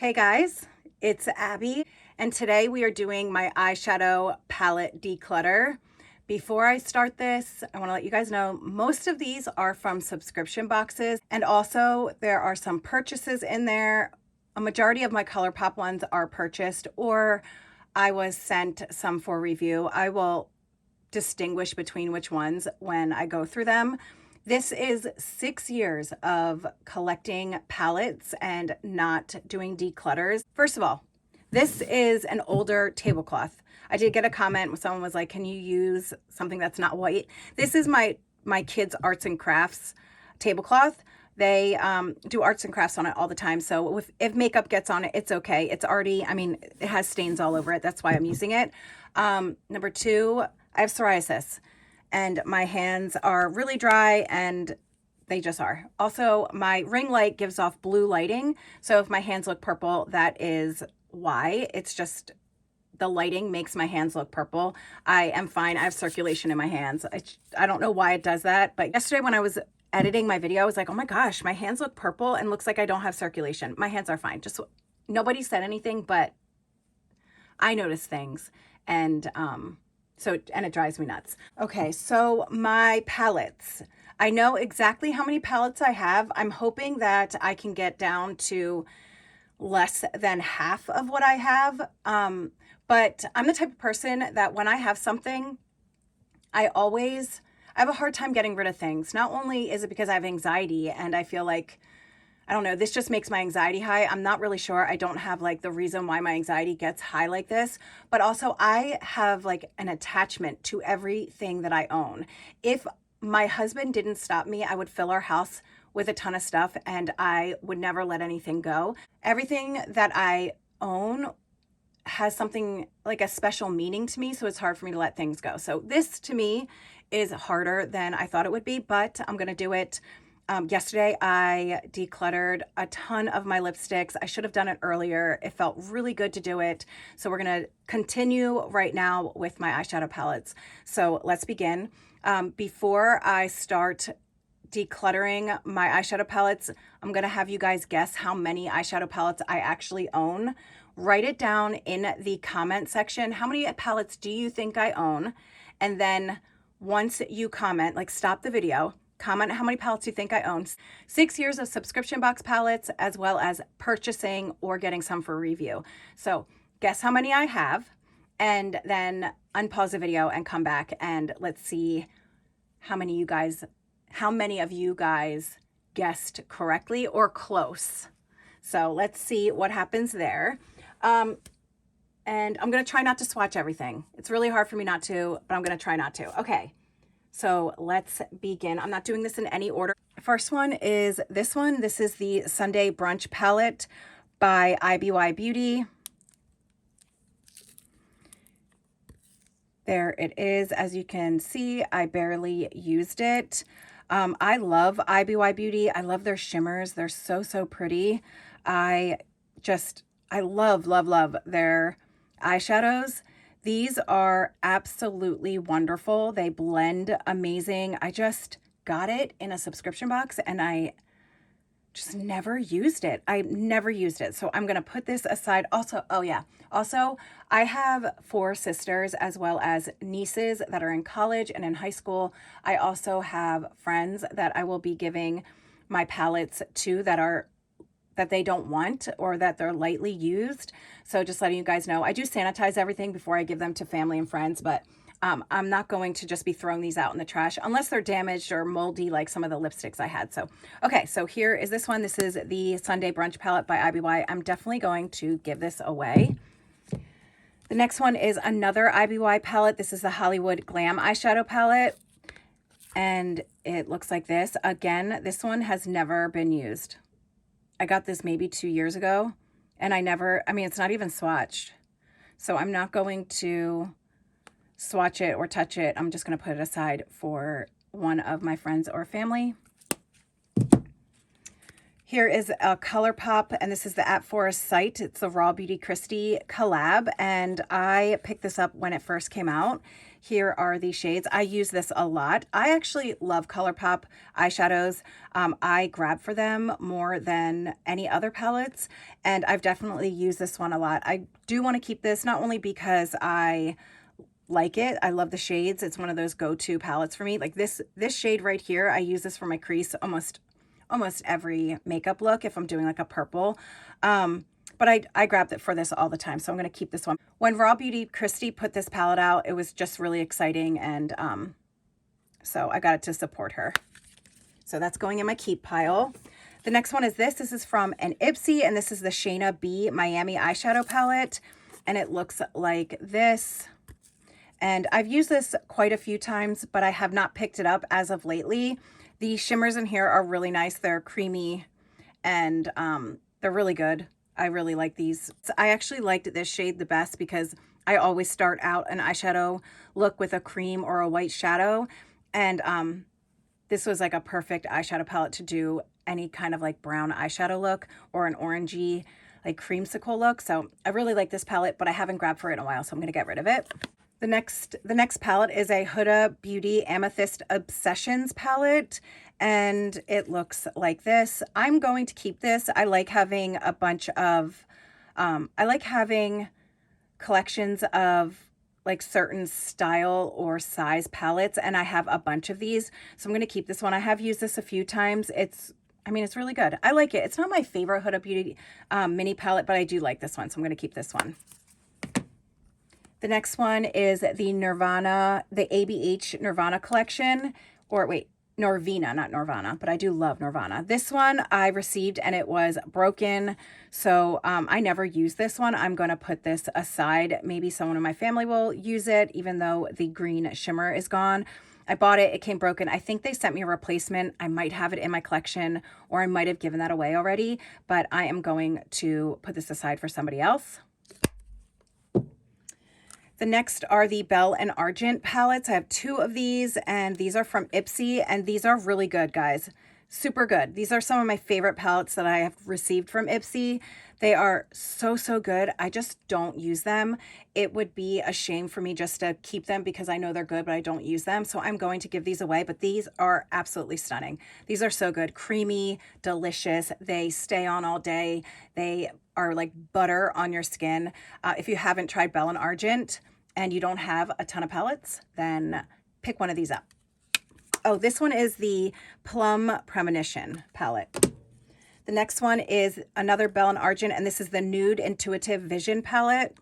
Hey guys, it's Abby, and today we are doing my eyeshadow palette declutter. Before I start this, I want to let you guys know most of these are from subscription boxes, and also there are some purchases in there. A majority of my ColourPop ones are purchased, or I was sent some for review. I will distinguish between which ones when I go through them. This is 6 years of collecting palettes and not doing declutters. First of all, this is an older tablecloth. I did get a comment when someone was like, can you use something that's not white? This is my kids' arts and crafts tablecloth. They do arts and crafts on it all the time. So if makeup gets on it, it's okay. It's already, it has stains all over it. That's why I'm using it. Number two, I have psoriasis and my hands are really dry and they just are. Also, my ring light gives off blue lighting. So if my hands look purple, that is why. It's just the lighting makes my hands look purple. I am fine. I have circulation in my hands. I don't know why it does that. But yesterday when I was editing my video, I was like, oh my gosh, my hands look purple and looks like I don't have circulation. My hands are fine. Just nobody said anything, but I notice things. And and it drives me nuts. Okay, so my palettes. I know exactly how many palettes I have. I'm hoping that I can get down to less than half of what I have. But I'm the type of person that when I have something, I have a hard time getting rid of things. Not only is it because I have anxiety and I feel like, I don't know, this just makes my anxiety high. I'm not really sure. I don't have like the reason why my anxiety gets high like this, but also I have like an attachment to everything that I own. If my husband didn't stop me, I would fill our house with a ton of stuff and I would never let anything go. Everything that I own has something like a special meaning to me, so it's hard for me to let things go. So this to me is harder than I thought it would be, but I'm gonna do it. Yesterday, I decluttered a ton of my lipsticks. I should have done it earlier. It felt really good to do it. So we're going to continue right now with my eyeshadow palettes. So let's begin. Before I start decluttering my eyeshadow palettes, I'm going to have you guys guess how many eyeshadow palettes I actually own. Write it down in the comment section. How many palettes do you think I own? And then once you comment, like stop the video, comment how many palettes you think I own. 6 years of subscription box palettes, as well as purchasing or getting some for review. So guess how many I have, and then unpause the video and come back and let's see how many of you guys guessed correctly or close. So let's see what happens there. And I'm going to try not to swatch everything. It's really hard for me not to, but I'm going to try not to. Okay. So let's begin. I'm not doing this in any order. First one is this one. This is the Sunday Brunch Palette by IBY Beauty. There it is. As you can see, I barely used it. I love IBY Beauty. I love their shimmers. They're so, so pretty. I love, love, love their eyeshadows. These are absolutely wonderful. They blend amazing. I just got it in a subscription box and I just never used it. I never used it. So I'm going to put this aside. Also, oh yeah. Also, I have 4 sisters as well as nieces that are in college and in high school. I also have friends that I will be giving my palettes to that they don't want or that they're lightly used. So just letting you guys know, I do sanitize everything before I give them to family and friends, but I'm not going to just be throwing these out in the trash unless they're damaged or moldy like some of the lipsticks I had. So, okay, so here is this one. This is the Sunday Brunch Palette by IBY. I'm definitely going to give this away. The next one is another IBY palette. This is the Hollywood Glam Eyeshadow Palette. And it looks like this. Again, this one has never been used. I got this maybe 2 years ago and it's not even swatched. So I'm not going to swatch it or touch it. I'm just going to put it aside for one of my friends or family. Here is a ColourPop, and this is the At Forest Sight. It's the Raw Beauty Christie collab, and I picked this up when it first came out. Here are the shades. I use this a lot. I actually love ColourPop eyeshadows. I grab for them more than any other palettes, and I've definitely used this one a lot. I do want to keep this, not only because I like it, I love the shades. It's one of those go-to palettes for me. Like this shade right here, I use this for my crease almost every makeup look if I'm doing like a purple. But I grabbed it for this all the time, so I'm going to keep this one. When Raw Beauty Christy put this palette out, it was just really exciting, and so I got it to support her. So that's going in my keep pile. The next one is this. This is from an Ipsy, and this is the Shayna B Miami eyeshadow palette, and it looks like this. And I've used this quite a few times, but I have not picked it up as of lately. The shimmers in here are really nice. They're creamy, and they're really good. I really like these. I actually liked this shade the best because I always start out an eyeshadow look with a cream or a white shadow. And this was like a perfect eyeshadow palette to do any kind of like brown eyeshadow look or an orangey like creamsicle look. So I really like this palette, but I haven't grabbed for it in a while, so I'm going to get rid of it. The next palette is a Huda Beauty Amethyst Obsessions palette, and it looks like this. I'm going to keep this. I like having a bunch of, I like having collections of like certain style or size palettes, and I have a bunch of these, so I'm going to keep this one. I have used this a few times. It's really good. I like it. It's not my favorite Huda Beauty mini palette, but I do like this one, so I'm going to keep this one. The next one is the Nirvana, the ABH Nirvana collection, or wait, Norvina, not Nirvana, but I do love Nirvana. This one I received and it was broken, so I never use this one. I'm going to put this aside. Maybe someone in my family will use it, even though the green shimmer is gone. I bought it, it came broken. I think they sent me a replacement. I might have it in my collection, or I might have given that away already, but I am going to put this aside for somebody else. The next are the Belle and Argent palettes. I have two of these, and these are from Ipsy, and these are really good, guys. Super good. These are some of my favorite palettes that I have received from Ipsy. They are so, so good. I just don't use them. It would be a shame for me just to keep them because I know they're good, but I don't use them. So I'm going to give these away, but these are absolutely stunning. These are so good. Creamy, delicious. They stay on all day. They are like butter on your skin. If you haven't tried Belle and Argent, and you don't have a ton of palettes, then pick one of these up. Oh, this one is the Plum Premonition palette. The next one is another Belle and Argent, and this is the Nude Intuitive Vision palette.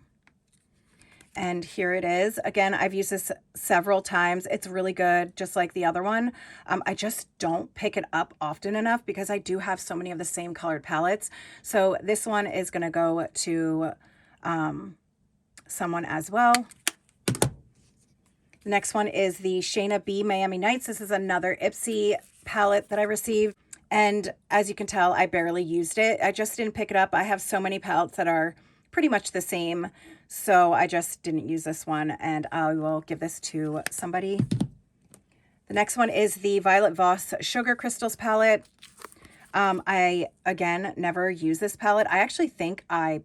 And here it is. Again, I've used this several times. It's really good, just like the other one. I just don't pick it up often enough because I do have so many of the same colored palettes. So this one is going to go to someone as well. The next one is the Shayna B Miami Nights. This is another Ipsy palette that I received. And as you can tell, I barely used it. I just didn't pick it up. I have so many palettes that are pretty much the same. So I just didn't use this one, and I will give this to somebody. The next one is the Violet Voss Sugar Crystals palette. I, again, never use this palette. I actually think I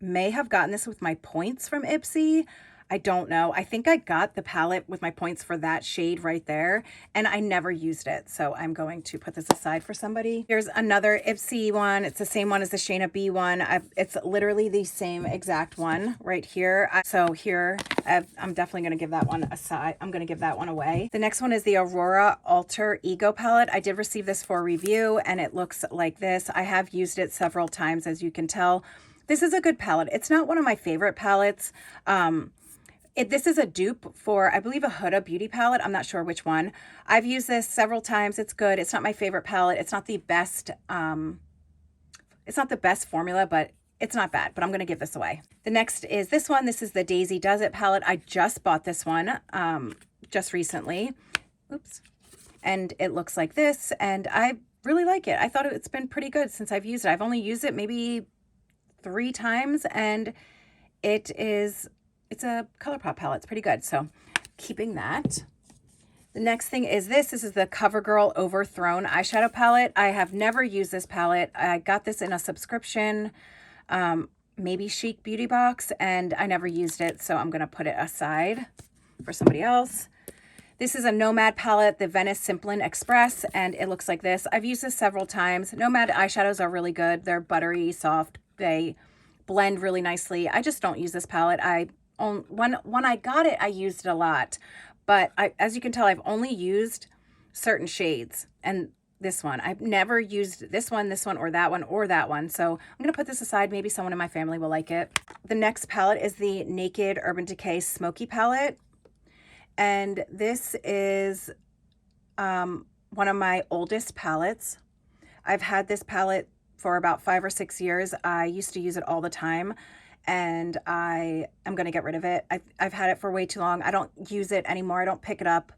may have gotten this with my points from Ipsy. I don't know. I think I got the palette with my points for that shade right there, and I never used it. So I'm going to put this aside for somebody. Here's another Ipsy one. It's the same one as the Shayna B one. It's literally the same exact one right here. So here, I'm definitely going to give that one aside. I'm going to give that one away. The next one is the Aurora Alter Ego palette. I did receive this for review, and it looks like this. I have used it several times, as you can tell. This is a good palette. It's not one of my favorite palettes. This is a dupe for, I believe, a Huda Beauty palette. I'm not sure which one. I've used this several times. It's good. It's not my favorite palette. It's not the best. It's not the best formula, but it's not bad. But I'm going to give this away. The next is this one. This is the Daisy Does It palette. I just bought this one just recently. Oops. And it looks like this, and I really like it. I thought it's been pretty good since I've used it. I've only used it maybe 3 times, and it's a ColourPop palette. It's pretty good. So keeping that. The next thing is this. This is the CoverGirl Overthrown eyeshadow palette. I have never used this palette. I got this in a subscription, maybe Chic Beauty Box, and I never used it. So I'm going to put it aside. for somebody else. This is a Nomad palette, the Venice Simplin Express, and it looks like this. I've used this several times. Nomad eyeshadows are really good. They're buttery, soft. They blend really nicely. I just don't use this palette. When I got it, I used it a lot. But as you can tell, I've only used certain shades. And this one, I've never used this one, or that one, or that one. So I'm going to put this aside. Maybe someone in my family will like it. The next palette is the Naked Urban Decay Smoky palette. And this is one of my oldest palettes. I've had this palette for about 5 or 6 years. I used to use it all the time, and I am going to get rid of it. I've had it for way too long. I don't use it anymore. I don't pick it up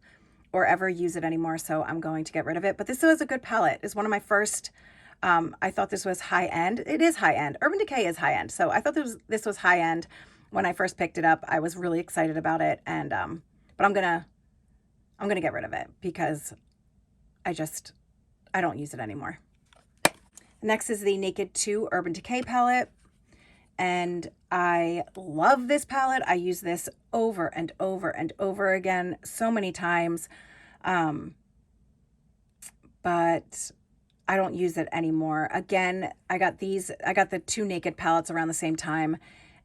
or ever use it anymore, so I'm going to get rid of it. But this was a good palette. It's one of my first. I thought this was high-end. It is high-end. Urban Decay is high-end, so I thought this was high-end when I first picked it up. I was really excited about it, and but I'm gonna get rid of it because I don't use it anymore. Next is the Naked 2 Urban Decay palette. And I love this palette. I use this over and over and over again so many times. But I don't use it anymore. Again, I got the 2 Naked palettes around the same time,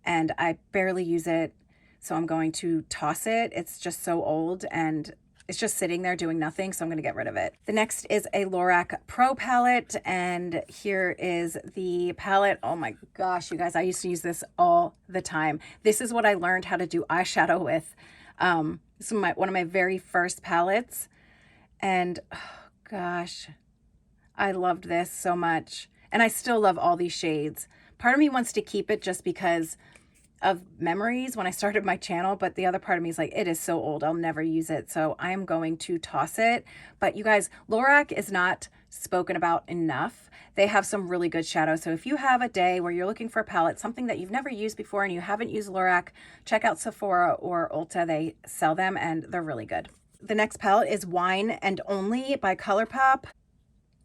and I barely use it. So I'm going to toss it. It's just so old and it's just sitting there doing nothing, so I'm going to get rid of it. The next is a Lorac Pro palette, and here is the palette. Oh my gosh, you guys, I used to use this all the time. This is what I learned how to do eyeshadow with. This is one of my very first palettes, and oh gosh, I loved this so much. And I still love all these shades. Part of me wants to keep it just because of memories when I started my channel, but the other part of me is like, it is so old, I'll never use it, so I am going to toss it. But you guys, Lorac is not spoken about enough. They have some really good shadows, so if you have a day where you're looking for a palette, something that you've never used before and you haven't used Lorac, check out Sephora or Ulta. They sell them and they're really good. The next palette is Wine and Only by ColourPop.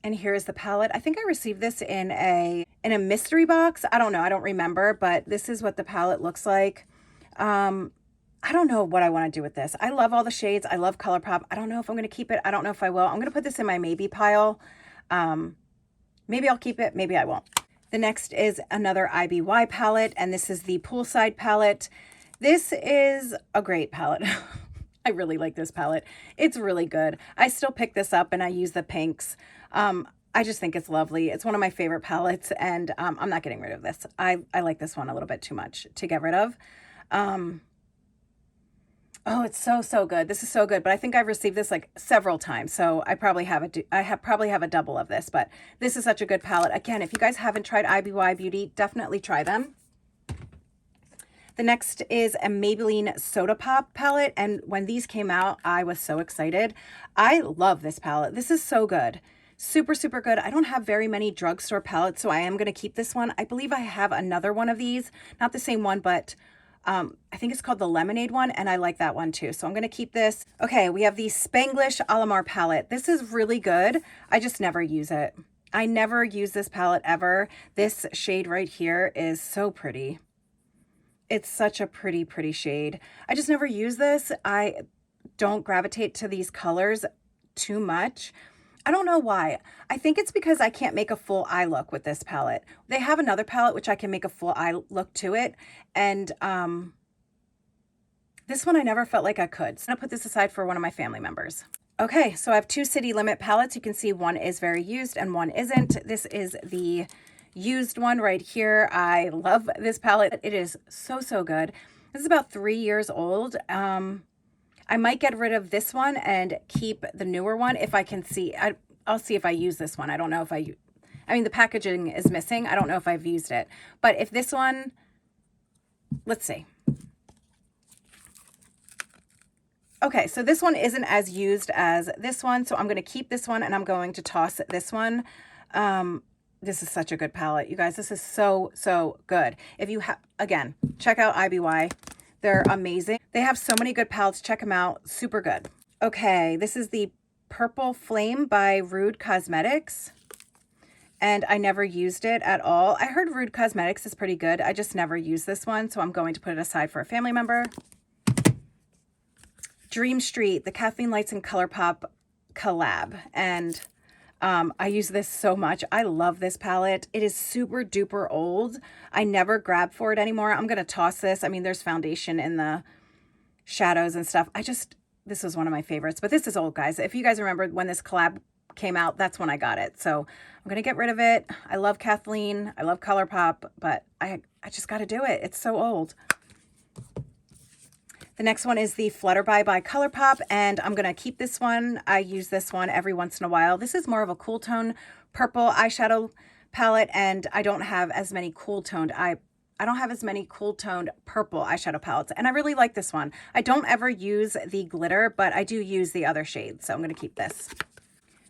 And here's the palette. I think I received this in a mystery box. I don't know. I don't remember, but this is what the palette looks like. I don't know what I want to do with this. I love all the shades. I love ColourPop. I don't know if I'm going to keep it. I don't know if I will. I'm going to put this in my maybe pile. Maybe I'll keep it. Maybe I won't. The next is another IBY palette, and this is the Poolside palette. This is a great palette. I really like this palette. It's really good. I still pick this up and I use the pinks. I just think it's lovely. It's one of my favorite palettes, and I'm not getting rid of this. I like this one a little bit too much to get rid of. Oh, it's so good. This is so good, but I think I've received this like several times, so I probably have a double of this, but this is such a good palette. Again, if you guys haven't tried IBY Beauty, definitely try them. The next is a Maybelline Soda Pop palette, and when these came out, I was so excited. I love this palette. This is so good. Super, super good. I don't have very many drugstore palettes, so I am going to keep this one. I believe I have another one of these. Not the same one, but I think it's called the Lemonade one, and I like that one too. So I'm going to keep this. Okay, we have the Spanglish Alamar palette. This is really good. I just never use it. I never use this palette ever. This shade right here is so pretty. It's such a pretty, pretty shade. I just never use this. I don't gravitate to these colors too much. I don't know why. I think it's because I can't make a full eye look with this palette. They have another palette which I can make a full eye look to it. And this one I never felt like I could. So I'm gonna put this aside for one of my family members. Okay, so I have 2 City Limit palettes. You can see one is very used and one isn't. This is the used one right here. I love this palette. It is so, so good. This is about 3 years old. I might get rid of this one and keep the newer one if I can see. I'll see if I use this one. I don't know if I mean, the packaging is missing. I don't know if I've used it. But if this one, let's see. Okay, so this one isn't as used as this one, so I'm going to keep this one and I'm going to toss this one. This is such a good palette, you guys. This is so, so good. If you have, again, check out IBY. They're amazing. They have so many good palettes. Check them out. Super good. Okay, this is the Purple Flame by Rude Cosmetics. And I never used it at all. I heard Rude Cosmetics is pretty good. I just never used this one, so I'm going to put it aside for a family member. Dream Street, the Kathleen Lights and ColourPop collab. And I use this so much. I love this palette. It is super duper old. I never grab for it anymore. I'm going to toss this. I mean, there's foundation in the shadows and stuff. This was one of my favorites, but this is old, guys. If you guys remember when this collab came out, that's when I got it. So I'm going to get rid of it. I love Kathleen. I love ColourPop, but I just got to do it. It's so old. The next one is the Flutterby by ColourPop, and I'm going to keep this one. I use this one every once in a while. This is more of a cool tone purple eyeshadow palette, and I don't have as many cool toned purple eyeshadow palettes, and I really like this one. I don't ever use the glitter, but I do use the other shades, so I'm going to keep this.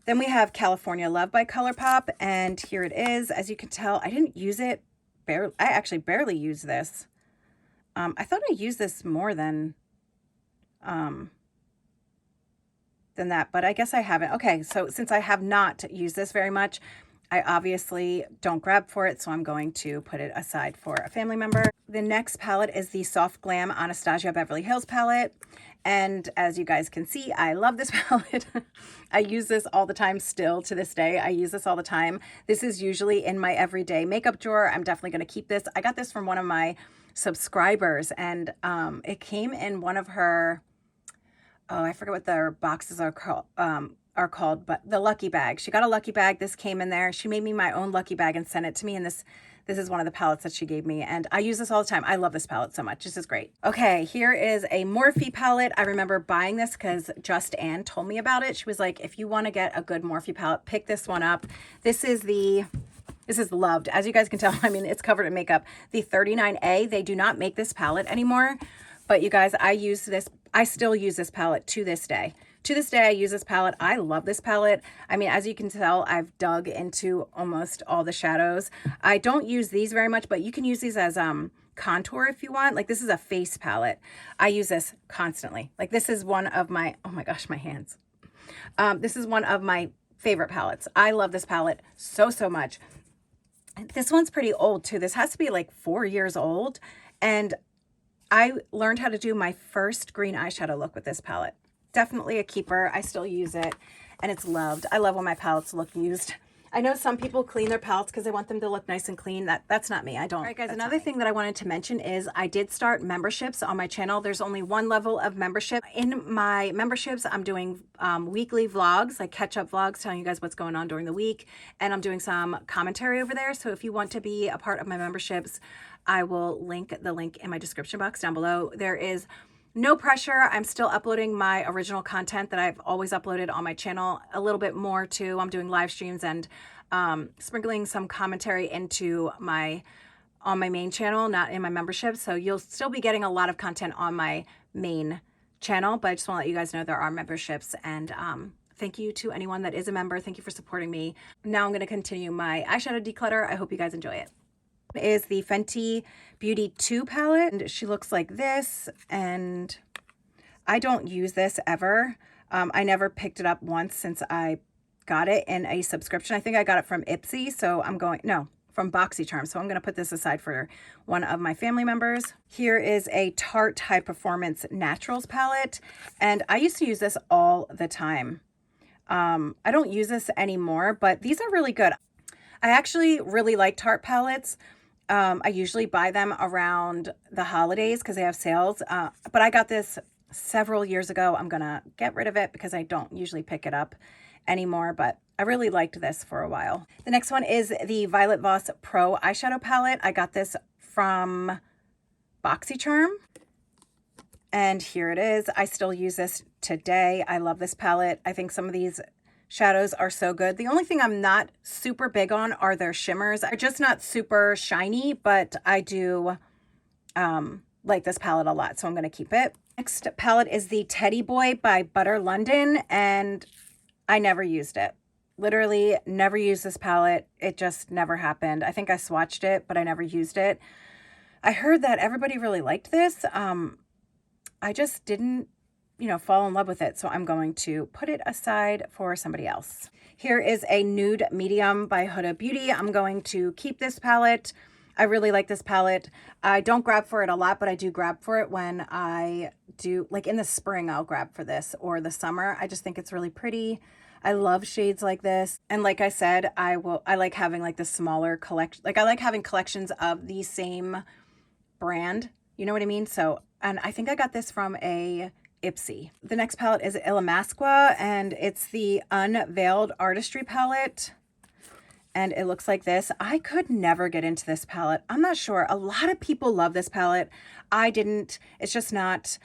Then we have California Love by ColourPop, and here it is. As you can tell, I didn't use it. I actually barely use this. I thought I used this more than that, but I guess I haven't. Okay, so since I have not used this very much, I obviously don't grab for it, so I'm going to put it aside for a family member. The next palette is the Soft Glam Anastasia Beverly Hills palette, and as you guys can see, I love this palette. I use this all the time still to this day. I use this all the time. This is usually in my everyday makeup drawer. I'm definitely going to keep this. I got this from one of my subscribers, and it came in one of her, I forget what their boxes are called, but the lucky bag. She got a lucky bag. This came in there. She made me my own lucky bag and sent it to me, and this is one of the palettes that she gave me, and I use this all the time. I love this palette so much. This is great. Okay, here is a Morphe palette. I remember buying this because Just Ann told me about it. She was like, if you want to get a good Morphe palette, pick this one up. This is loved. As you guys can tell, I mean, it's covered in makeup. The 39A, they do not make this palette anymore, but you guys, I still use this palette to this day. To this day, I use this palette. I love this palette. I mean, as you can tell, I've dug into almost all the shadows. I don't use these very much, but you can use these as contour if you want. Like, this is a face palette. I use this constantly. Like, this is one of my, oh my gosh, my hands. This is one of my favorite palettes. I love this palette so, so much. This one's pretty old too. This has to be like 4 years old. And I learned how to do my first green eyeshadow look with this palette. Definitely a keeper. I still use it, and it's loved. I love when my palettes look used. I know some people clean their palettes because they want them to look nice and clean. That's not me. I don't. All right, guys, another thing that I wanted to mention is I did start memberships on my channel. There's only one level of membership. In my memberships, I'm doing weekly vlogs, like catch-up vlogs, telling you guys what's going on during the week, and I'm doing some commentary over there. So if you want to be a part of my memberships, I will link the link in my description box down below. There is no pressure. I'm still uploading my original content that I've always uploaded on my channel, a little bit more too. I'm doing live streams and sprinkling some commentary into on my main channel, not in my membership. So you'll still be getting a lot of content on my main channel, but I just want to let you guys know there are memberships, and thank you to anyone that is a member. Thank you for supporting me. Now I'm going to continue my eyeshadow declutter. I hope you guys enjoy it. Is the Fenty Beauty 2 palette, and she looks like this, and I don't use this ever. I never picked it up once since I got it in a subscription. I think I got it from Ipsy, so from Boxycharm, so I'm going to put this aside for one of my family members. Here is a Tarte High Performance Naturals palette, and I used to use this all the time. I don't use this anymore, but these are really good. I actually really like Tarte palettes. I usually buy them around the holidays because they have sales, but I got this several years ago. I'm going to get rid of it because I don't usually pick it up anymore, but I really liked this for a while. The next one is the Violet Voss Pro eyeshadow palette. I got this from Boxycharm, and here it is. I still use this today. I love this palette. I think some of these shadows are so good. The only thing I'm not super big on are their shimmers. They're just not super shiny, but I do like this palette a lot, so I'm going to keep it. Next palette is the Teddy Boy by Butter London, and I never used it. Literally never used this palette. It just never happened. I think I swatched it, but I never used it. I heard that everybody really liked this. I just didn't fall in love with it. So I'm going to put it aside for somebody else. Here is a Nude Medium by Huda Beauty. I'm going to keep this palette. I really like this palette. I don't grab for it a lot, but I do grab for it when I do, like in the spring, I'll grab for this, or the summer. I just think it's really pretty. I love shades like this. And like I said, I like having like the smaller collection. Like I like having collections of the same brand. You know what I mean? So, and I think I got this from a Ipsy. The next palette is Illamasqua, and it's the Unveiled Artistry palette. And it looks like this. I could never get into this palette. I'm not sure. A lot of people love this palette. I didn't. It's just not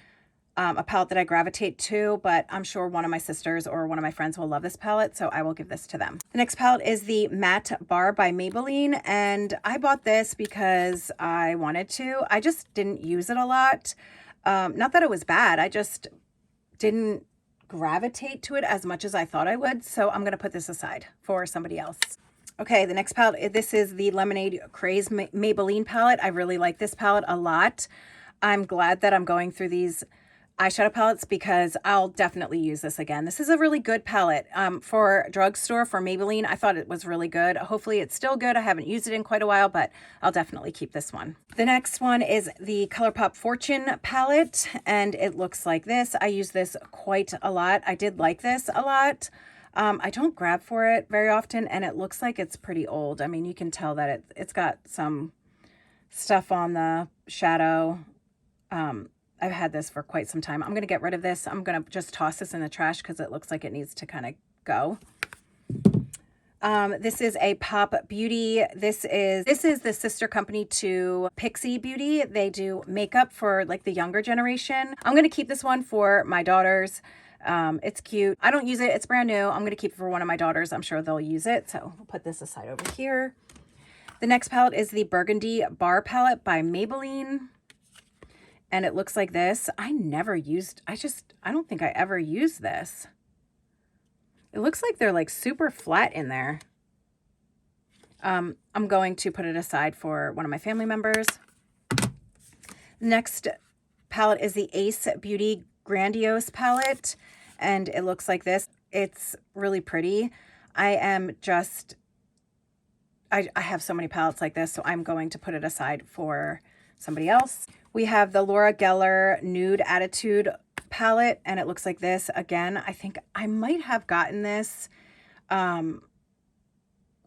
a palette that I gravitate to, but I'm sure one of my sisters or one of my friends will love this palette, so I will give this to them. The next palette is the Matte Bar by Maybelline, and I bought this because I wanted to. I just didn't use it a lot. Not that it was bad. I just didn't gravitate to it as much as I thought I would, so I'm going to put this aside for somebody else. Okay, the next palette, this is the Lemonade Craze Maybelline palette. I really like this palette a lot. I'm glad that I'm going through these eyeshadow palettes because I'll definitely use this again. This is a really good palette. For drugstore, for Maybelline, I thought it was really good. Hopefully it's still good. I haven't used it in quite a while, but I'll definitely keep this one. The next one is the ColourPop Fortune palette, and it looks like this. I use this quite a lot. I did like this a lot. I don't grab for it very often, and it looks like it's pretty old. I mean, you can tell that it's got some stuff on the shadow. I've had this for quite some time. I'm going to get rid of this. I'm going to just toss this in the trash because it looks like it needs to kind of go. This is a Pop Beauty. This is the sister company to Pixie Beauty. They do makeup for like the younger generation. I'm going to keep this one for my daughters. It's cute. I don't use it. It's brand new. I'm going to keep it for one of my daughters. I'm sure they'll use it. So I'll put this aside over here. The next palette is the Burgundy Bar palette by Maybelline. And it looks like this. I don't think I ever used this. It looks like they're like super flat in there. I'm going to put it aside for one of my family members. Next palette is the Ace Beauty Grandiose palette, and it looks like this. It's really pretty. I have so many palettes like this, so I'm going to put it aside for somebody else. We have the Laura Geller Nude Attitude palette, and it looks like this. Again, I think I might have gotten this. I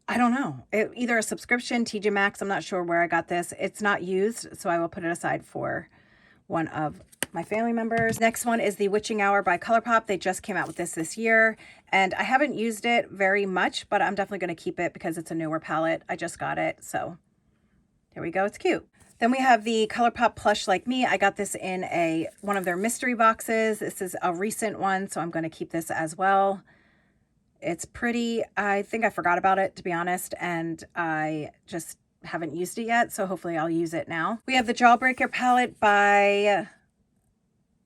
don't know. Either a subscription, TJ Maxx. I'm not sure where I got this. It's not used, so I will put it aside for one of my family members. Next one is the Witching Hour by ColourPop. They just came out with this year, and I haven't used it very much, but I'm definitely going to keep it because it's a newer palette. I just got it, so there we go. It's cute. Then we have the ColourPop Plush Like Me. I got this in one of their mystery boxes. This is a recent one, so I'm going to keep this as well. It's pretty. I think I forgot about it, to be honest, and I just haven't used it yet, so hopefully I'll use it now. We have the Jawbreaker palette by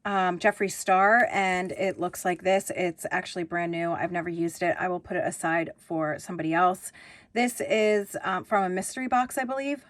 Jeffree Star, and it looks like this. It's actually brand new. I've never used it. I will put it aside for somebody else. This is from a mystery box, I believe.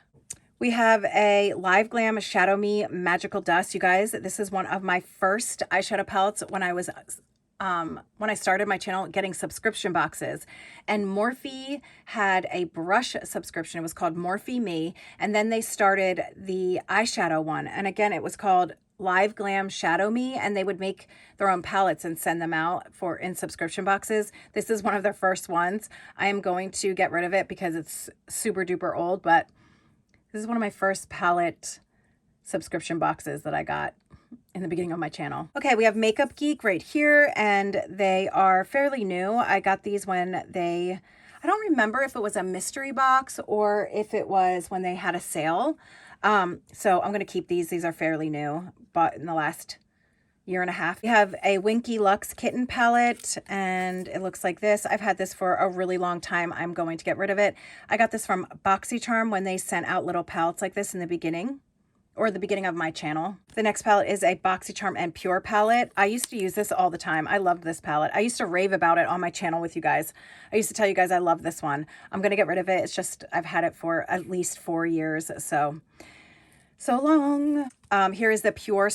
We have a Live Glam Shadow Me Magical Dust. You guys, this is one of my first eyeshadow palettes when I started my channel getting subscription boxes. And Morphe had a brush subscription. It was called Morphe Me. And then they started the eyeshadow one. And again, it was called Live Glam Shadow Me, and they would make their own palettes and send them out in subscription boxes. This is one of their first ones. I am going to get rid of it because it's super duper old, but this is one of my first palette subscription boxes that I got in the beginning of my channel. Okay, we have Makeup Geek right here, and they are fairly new. I got these when I don't remember if it was a mystery box or if it was when they had a sale. So I'm going to keep these. These are fairly new, bought in the last year and a half. We have a Winky Luxe Kitten palette, and it looks like this. I've had this for a really long time. I'm going to get rid of it. I got this from Boxycharm when they sent out little palettes like this in the beginning, or the beginning of my channel. The next palette is a Boxycharm and Pure palette. I used to use this all the time. I loved this palette. I used to rave about it on my channel with you guys. I used to tell you guys I love this one. I'm going to get rid of it. It's just, I've had it for at least 4 years, so long. Here is the Pure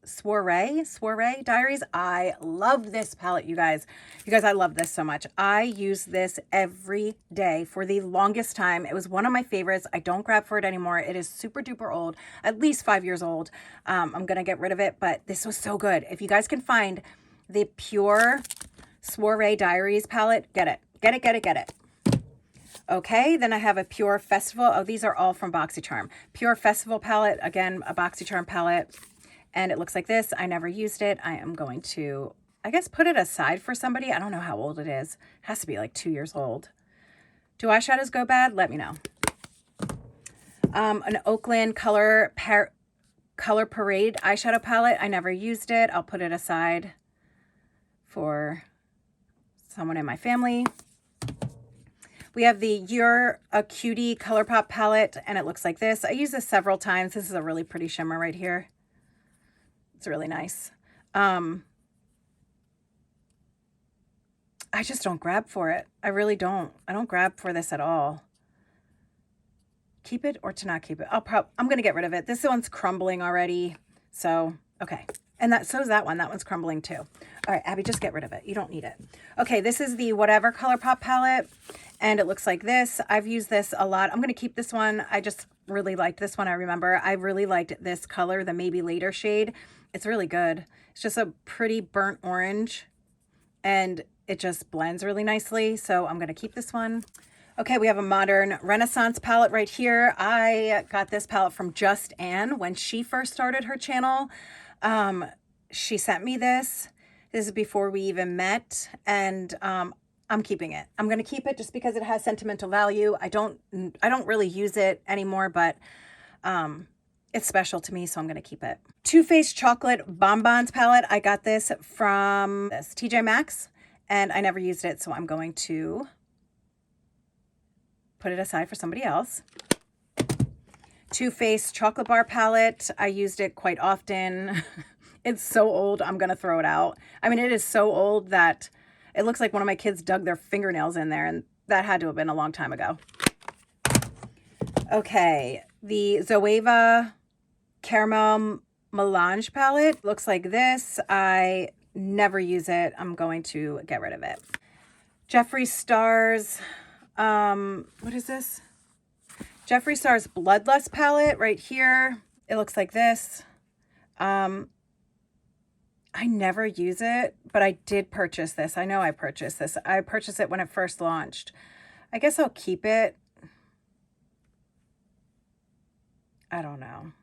Soiree Diaries. I love this palette, you guys. You guys, I love this so much. I use this every day for the longest time. It was one of my favorites. I don't grab for it anymore. It is super duper old, at least 5 years old. I'm gonna get rid of it, but this was so good. If you guys can find the Pure Soiree Diaries palette, get it. Get it, get it, get it. Okay, then I have a Pure Festival. Oh, these are all from Boxycharm. Pure Festival palette, again, a Boxycharm palette. And it looks like this. I never used it. I am going to, I guess, put it aside for somebody. I don't know how old it is. It has to be like 2 years old. Do eyeshadows go bad? Let me know. An Oakland Color Parade eyeshadow palette. I never used it. I'll put it aside for someone in my family. We have the You're a Cutie ColourPop palette, and it looks like this. I use this several times. This is a really pretty shimmer right here. It's really nice. I just don't grab for it. I really don't. I don't grab for this at all. Keep it or to not keep it? I'm going to get rid of it. This one's crumbling already. So, okay. And so is that one. That one's crumbling too. All right, Abby, just get rid of it. You don't need it. Okay, this is the Whatever ColourPop palette, and it looks like this. I've used this a lot. I'm going to keep this one. I just really liked this one. I remember I really liked this color, the Maybe Later shade. It's really good. It's just a pretty burnt orange, and it just blends really nicely. So I'm going to keep this one. Okay, we have a Modern Renaissance palette right here. I got this palette from Just Ann when she first started her channel. She sent me this. This is before we even met, and I'm keeping it. I'm going to keep it just because it has sentimental value. I don't really use it anymore, but it's special to me, so I'm going to keep it. Too Faced Chocolate Bonbons palette. I got this from TJ Maxx, and I never used it, so I'm going to put it aside for somebody else. Too Faced Chocolate Bar palette. I used it quite often. It's so old, I'm going to throw it out. I mean, it is so old that it looks like one of my kids dug their fingernails in there, and that had to have been a long time ago. Okay, the Zoeva Caramel Melange palette looks like this. I never use it. I'm going to get rid of it. Jeffree Star's, what is this? Jeffree Star's Bloodlust palette right here. It looks like this. I never use it, but I did purchase this. I know I purchased this. I purchased it when it first launched. I guess I'll keep it. I don't know.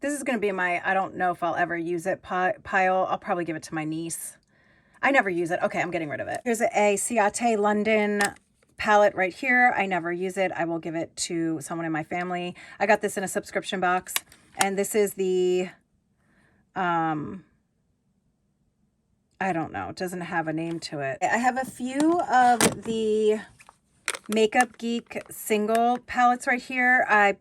This is going to be my, I don't know if I'll ever use it pile. I'll probably give it to my niece. I never use it. Okay, I'm getting rid of it. Here's a Ciate London palette right here. I never use it. I will give it to someone in my family. I got this in a subscription box, and this is the, I don't know. It doesn't have a name to it. I have a few of the Makeup Geek single palettes right here. I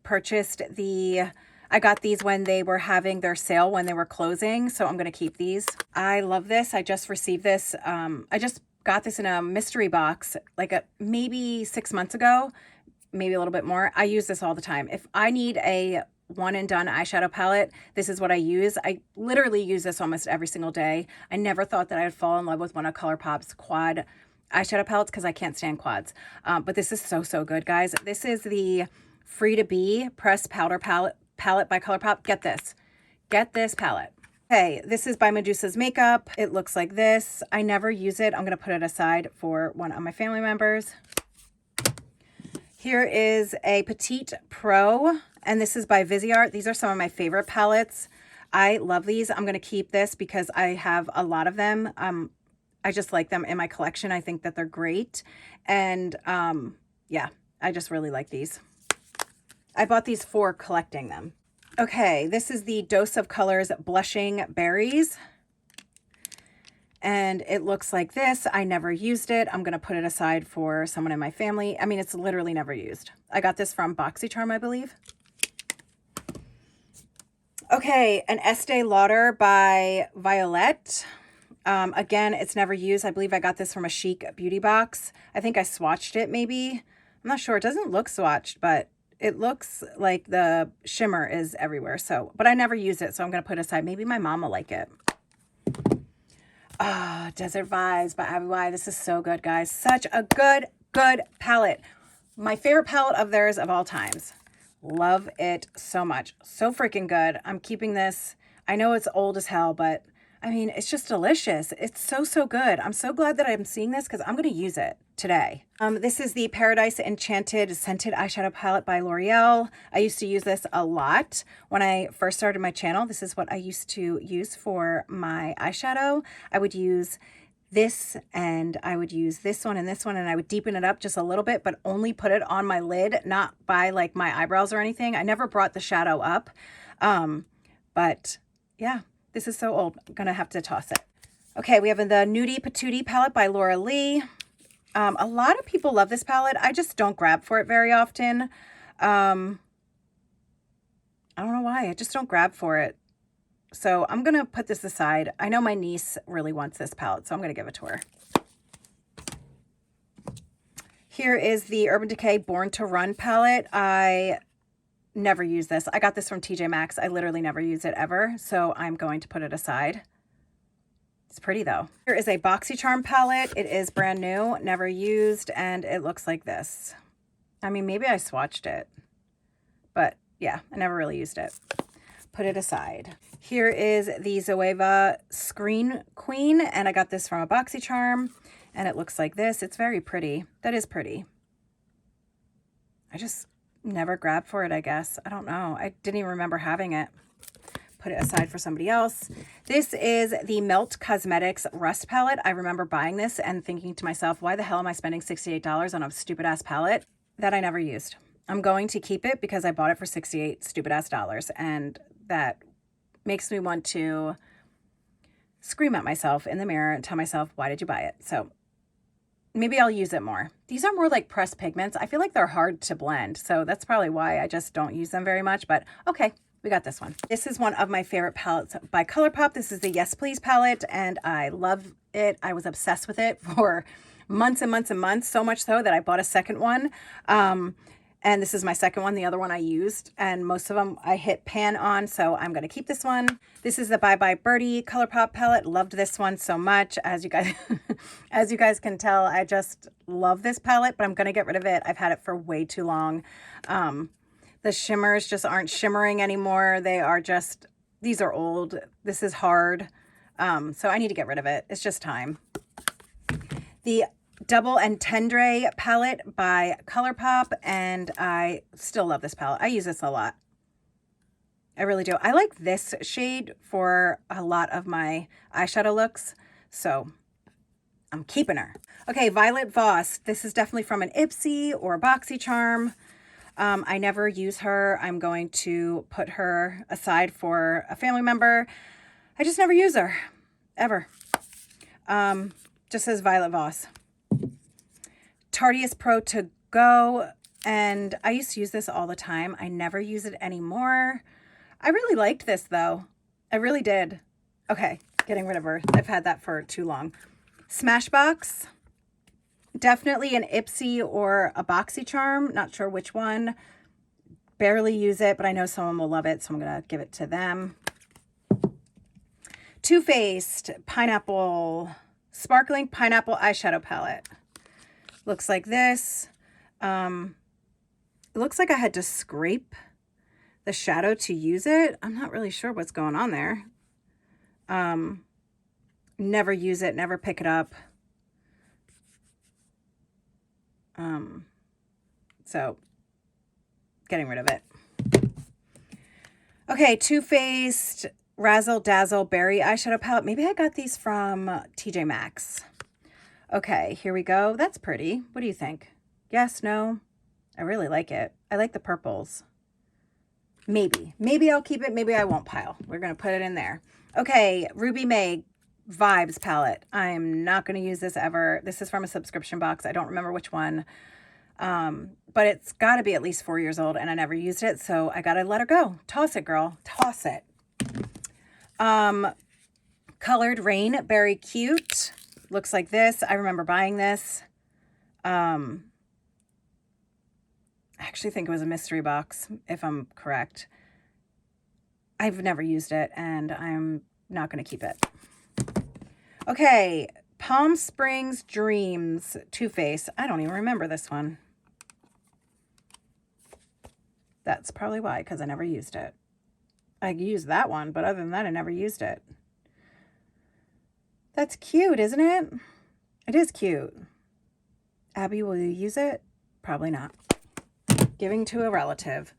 got these when they were having their sale, when they were closing. So I'm going to keep these. I love this. I just received this. I just got this in a mystery box like maybe 6 months ago, maybe a little bit more. I use this all the time. If I need a one and done eyeshadow palette, this is what I use. I literally use this almost every single day. I never thought that I would fall in love with one of ColourPop's quad eyeshadow palettes because I can't stand quads. But this is so, so good, guys. This is the Free to Be Pressed Powder palette by ColourPop. Get this. Get this palette. Okay, this is by Medusa's Makeup. It looks like this. I never use it. I'm going to put it aside for one of my family members. Here is a Petite Pro, and this is by Viseart. These are some of my favorite palettes. I love these. I'm going to keep this because I have a lot of them. I just like them in my collection. I think that they're great. And yeah, I just really like these. I bought these for collecting them. Okay, this is the Dose of Colors Blushing Berries. And it looks like this. I never used it. I'm going to put it aside for someone in my family. I mean, it's literally never used. I got this from Boxycharm, I believe. Okay, an Estee Lauder by Violet. Again, it's never used. I believe I got this from a Chic beauty box. I think I swatched it maybe. I'm not sure. It doesn't look swatched, but it looks like the shimmer is everywhere. So, but I never use it, so I'm going to put it aside. Maybe my mom will like it. Ah, Desert Vibes by ABBADABBS. This is so good, guys. Such a good palette. My favorite palette of theirs of all times. Love it so much. So freaking good. I'm keeping this. I know it's old as hell, but I mean, it's just delicious. It's so good. I'm so glad that I'm seeing this because I'm going to use it today. This is the Paradise Enchanted Scented Eyeshadow Palette by L'Oreal. I used to use this a lot when I first started my channel. This is what I used to use for my eyeshadow. I would use this and I would use this one and I would deepen it up just a little bit, but only put it on my lid, not by like my eyebrows or anything. I never brought the shadow up. But yeah, this is so old. I'm gonna have to toss it. Okay, we have the Nudie Patootie palette by Laura Lee. A lot of people love this palette. I just don't grab for it very often. I don't know why. I just don't grab for it. So I'm going to put this aside. I know my niece really wants this palette, so I'm going to give it to her. Here is the Urban Decay Born to Run palette. I never use this. I got this from TJ Maxx. I literally never use it ever, so I'm going to put it aside. It's pretty though. Here is a Boxycharm palette. It is brand new, never used, and it looks like this. I mean, maybe I swatched it, but yeah, I never really used it. Put it aside. Here is the Zoeva Screen Queen, and I got this from a Boxycharm, and it looks like this. It's very pretty. That is pretty. I just never grabbed for it, I guess. I don't know. I didn't even remember having it. Put it aside for somebody else. This is the Melt Cosmetics Rust palette. I remember buying this and thinking to myself, why the hell am I spending $68 on a stupid ass palette that I never used? I'm going to keep it because I bought it for 68 stupid ass dollars, and that makes me want to scream at myself in the mirror and tell myself, why did you buy it? So maybe I'll use it more. These are more like pressed pigments. I feel like they're hard to blend, so that's probably why I just don't use them very much, but okay. We got this one. This is one of my favorite palettes by ColourPop. This is the Yes Please palette, and I love it. I was obsessed with it for months and months and months, so much so that I bought a second one. And this is my second one. The other one I used, and most of them I hit pan on, so I'm going to keep this one. This is the Bye Bye Birdie ColourPop palette. Loved this one so much. As you guys, as you guys can tell, I just love this palette, but I'm going to get rid of it. I've had it for way too long. The shimmers just aren't shimmering anymore. They are just, these are old. This is hard. So I need to get rid of it. It's just time. The Double Entendre palette by ColourPop, and I still love this palette. I use this a lot. I really do. I like this shade for a lot of my eyeshadow looks, so I'm keeping her. Okay, Violet Voss. This is definitely from an Ipsy or a Boxycharm. I never use her. I'm going to put her aside for a family member. I just never use her, ever. Just says Violet Voss. Tarteist Pro To Go, and I used to use this all the time. I never use it anymore. I really liked this though. I really did. Okay, getting rid of her. I've had that for too long. Smashbox. Definitely an Ipsy or a Boxycharm. Not sure which one. Barely use it, but I know someone will love it, so I'm going to give it to them. Too Faced Pineapple, Sparkling Pineapple Eyeshadow Palette. Looks like this. It looks like I had to scrape the shadow to use it. I'm not really sure what's going on there. Never use it, never pick it up. So getting rid of it. Okay, Too Faced Razzle Dazzle Berry Eyeshadow Palette. Maybe I got these from TJ Maxx. Okay, here we go. That's pretty. What do you think? Yes, no? I really like it. I like the purples. Maybe. Maybe I'll keep it. Maybe I won't pile. We're going to put it in there. Okay, Ruby May Vibes palette. I'm not going to use this ever. This is from a subscription box. I don't remember which one. But it's got to be at least 4 years old, and I never used it, so I got to let her go. Toss it, girl. Toss it. Colored Rain Berry Cute. Looks like this. I remember buying this. I I actually think it was a mystery box, if I'm correct. I've never used it, and I'm not going to keep it. Okay, Palm Springs Dreams Too Faced. I don't even remember this one. That's probably why, because I never used it. I used that one, but other than that, I never used it. That's cute, isn't it? It is cute. Abby, will you use it? Probably not. Giving to a relative.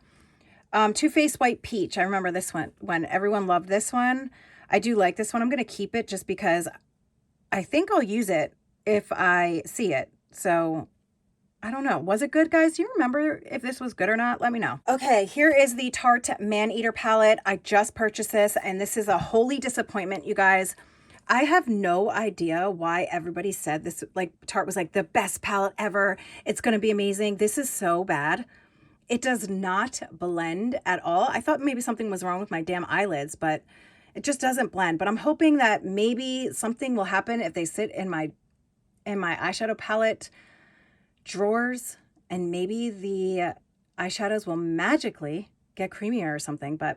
Too Faced White Peach. I remember this one when everyone loved this one. I do like this one. I'm going to keep it just because I think I'll use it if I see it. So I don't know. Was it good, guys? Do you remember if this was good or not? Let me know. Okay, here is the Tarte Man-Eater palette. I just purchased this, and this is a holy disappointment, you guys. I have no idea why everybody said this, like Tarte was like the best palette ever. It's going to be amazing. This is so bad. It does not blend at all. I thought maybe something was wrong with my damn eyelids, but it just doesn't blend. But I'm hoping that maybe something will happen if they sit in my eyeshadow palette drawers, and maybe the eyeshadows will magically get creamier or something. But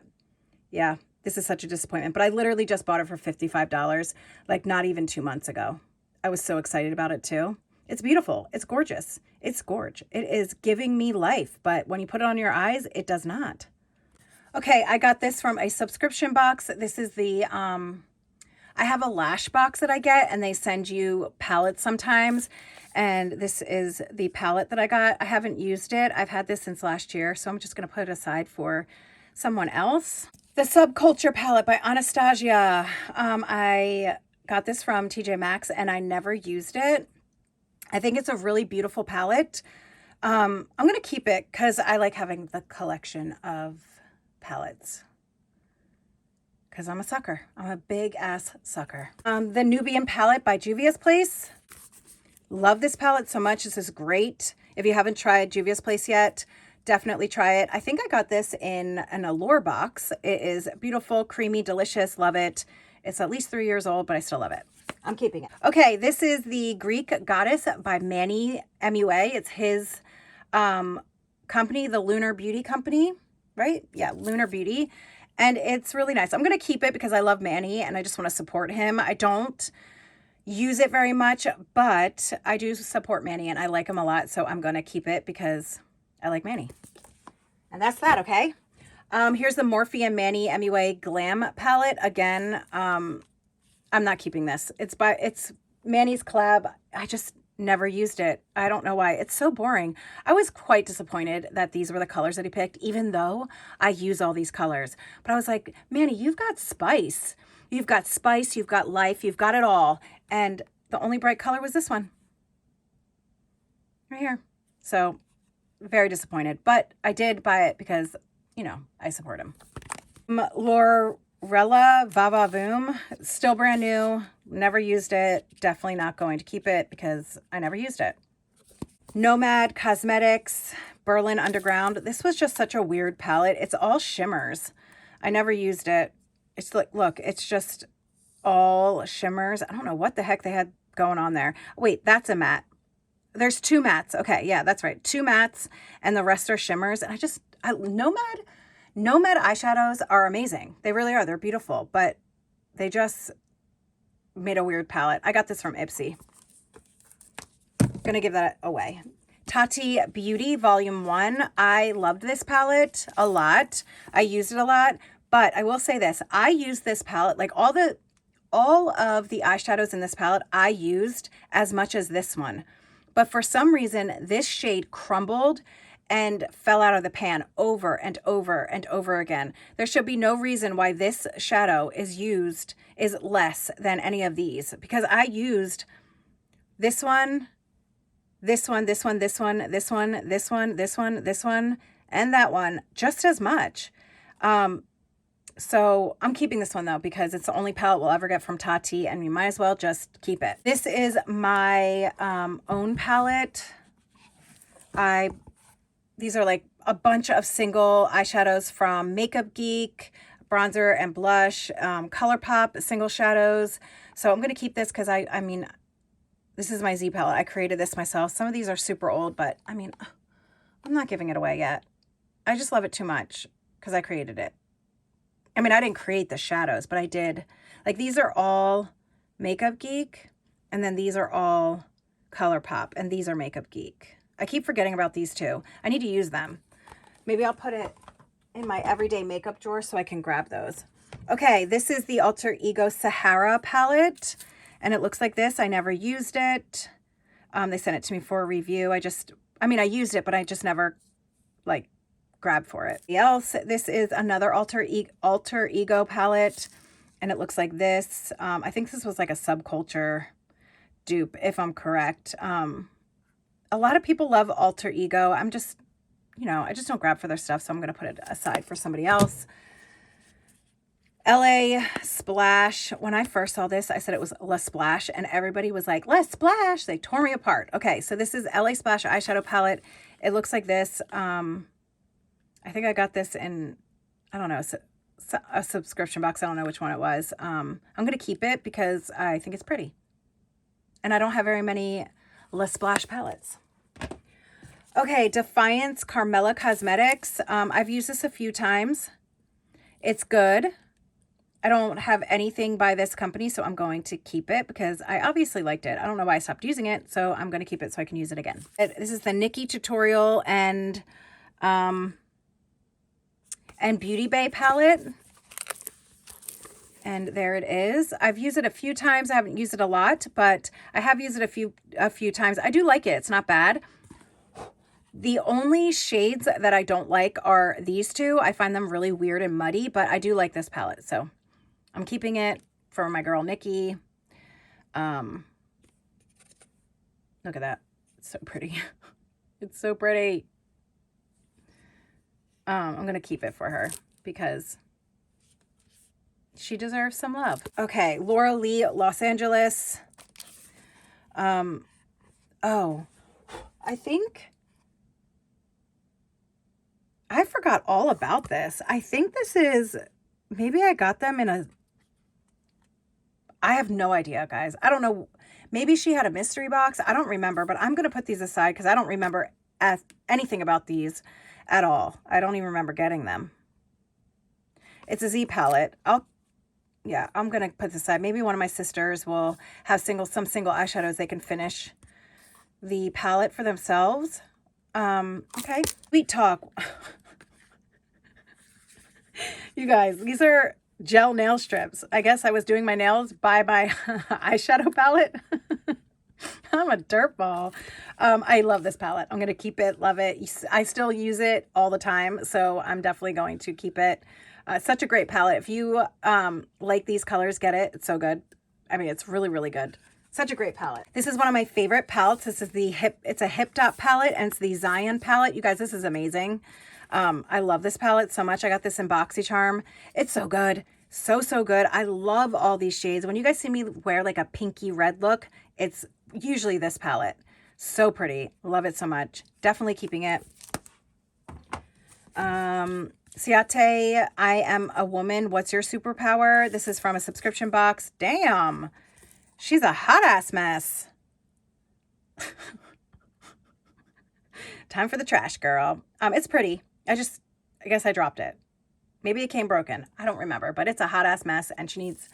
yeah, this is such a disappointment. But I literally just bought it for $55, like not even 2 months ago. I was so excited about it too. It's beautiful. It's gorgeous. It's gorge. It is giving me life, but when you put it on your eyes, it does not. Okay, I got this from a subscription box. This is the, I have a lash box that I get, and they send you palettes sometimes. And this is the palette that I got. I haven't used it. I've had this since last year, so I'm just going to put it aside for someone else. The Subculture palette by Anastasia. I got this from TJ Maxx, and I never used it. I think it's a really beautiful palette. I'm going to keep it because I like having the collection of palettes. Because I'm a sucker. I'm a big ass sucker. The Nubian palette by Juvia's Place. Love this palette so much. This is great. If you haven't tried Juvia's Place yet, definitely try it. I think I got this in an Allure box. It is beautiful, creamy, delicious. Love it. It's at least 3 years old, but I still love it. I'm keeping it. Okay, this is the Greek Goddess by Manny, MUA. It's his company, the Lunar Beauty Company, right? Yeah, Lunar Beauty. And it's really nice. I'm going to keep it because I love Manny and I just want to support him. I don't use it very much, but I do support Manny and I like him a lot. So I'm going to keep it because I like Manny. And that's that, okay? Here's the Morphe and Manny MUA Glam palette. Again, I'm not keeping this. It's Manny's collab. I just never used it. I don't know why. It's so boring. I was quite disappointed that these were the colors that he picked, even though I use all these colors. But I was like, Manny, you've got spice. You've got spice. You've got life. You've got it all. And the only bright color was this one. Right here. So very disappointed. But I did buy it because, you know, I support him. Lorella Vava Voom, still brand new, never used it, definitely not going to keep it because I never used it. Nomad Cosmetics, Berlin Underground. This was just such a weird palette. It's all shimmers. I never used it. It's like, look, it's just all shimmers. I don't know what the heck they had going on there. Wait, that's a matte. There's 2 mattes. Okay, yeah, that's right. 2 mattes and the rest are shimmers. And Nomad eyeshadows are amazing. They really are. They're beautiful, but they just made a weird palette. I got this from Ipsy. Gonna give that away. Tati Beauty Volume 1. I loved this palette a lot. I used it a lot, but I will say this. I used this palette, like all of the eyeshadows in this palette, I used as much as this one. But for some reason, this shade crumbled and fell out of the pan over and over and over again. There should be no reason why this shadow is less than any of these, because I used this one, this one, this one, this one, this one, this one, this one, this one, and that one just as much. So I'm keeping this one though, because it's the only palette we'll ever get from Tati, and we might as well just keep it. This is my own palette. These are like a bunch of single eyeshadows from Makeup Geek, bronzer and blush, ColourPop single shadows. So I'm going to keep this because I mean, this is my Z palette. I created this myself. Some of these are super old, but I mean, I'm not giving it away yet. I just love it too much because I created it. I mean, I didn't create the shadows, but I did. Like, these are all Makeup Geek, and then these are all ColourPop, and these are Makeup Geek. I keep forgetting about these two. I need to use them. Maybe I'll put it in my everyday makeup drawer so I can grab those. Okay, this is the Alter Ego Sahara palette, and it looks like this. I never used it. They sent it to me for a review. I used it, but I just never, like, grabbed for it. This is another Alter Ego palette, and it looks like this. I think this was like a Subculture dupe, if I'm correct. A lot of people love Alter Ego. I'm just, I just don't grab for their stuff, so I'm going to put it aside for somebody else. LA Splash. When I first saw this, I said it was La Splash, and everybody was like, La Splash. They tore me apart. Okay, so this is LA Splash eyeshadow palette. It looks like this. I think I got this in, I don't know, a subscription box. I don't know which one it was. I'm going to keep it because I think it's pretty. And I don't have very many La Splash palettes. Okay, Defiance Carmella Cosmetics. I've used this a few times. It's good. I don't have anything by this company, so I'm going to keep it because I obviously liked it. I don't know why I stopped using it, so I'm going to keep it so I can use it again. This is the Nikki Tutorial and Beauty Bay palette. And there it is. I've used it a few times. I haven't used it a lot, but I have used it a few times. I do like it. It's not bad. The only shades that I don't like are these two. I find them really weird and muddy, but I do like this palette, so I'm keeping it for my girl Nikki. Look at that. It's so pretty. It's so pretty. I'm going to keep it for her because she deserves some love. Okay, Laura Lee, Los Angeles. Oh, I think I forgot all about this. I think this is, maybe I got them in a, I have no idea, guys. I don't know. Maybe she had a mystery box. I don't remember, but I'm going to put these aside because I don't remember anything about these at all. I don't even remember getting them. It's a Z palette. I'm going to put this aside. Maybe one of my sisters will have some single eyeshadows they can finish the palette for themselves. Okay. Sweet Talk. You guys, these are gel nail strips. I guess I was doing my nails by my eyeshadow palette. I'm a dirtball. I love this palette. I'm going to keep it, love it. I still use it all the time, so I'm definitely going to keep it. Such a great palette. If you like these colors, get it. It's so good. I mean, it's really, really good. Such a great palette. This is one of my favorite palettes. This is it's a Hip Dot palette, and it's the Zion palette. You guys, this is amazing. I love this palette so much. I got this in Boxycharm. It's so good. So, so good. I love all these shades. When you guys see me wear like a pinky red look, it's usually this palette. So pretty. Love it so much. Definitely keeping it. Ciate, I Am a Woman. What's Your Superpower? This is from a subscription box. Damn. She's a hot ass mess. Time for the trash, girl. It's pretty. I guess I dropped it. Maybe it came broken. I don't remember, but it's a hot ass mess and she needs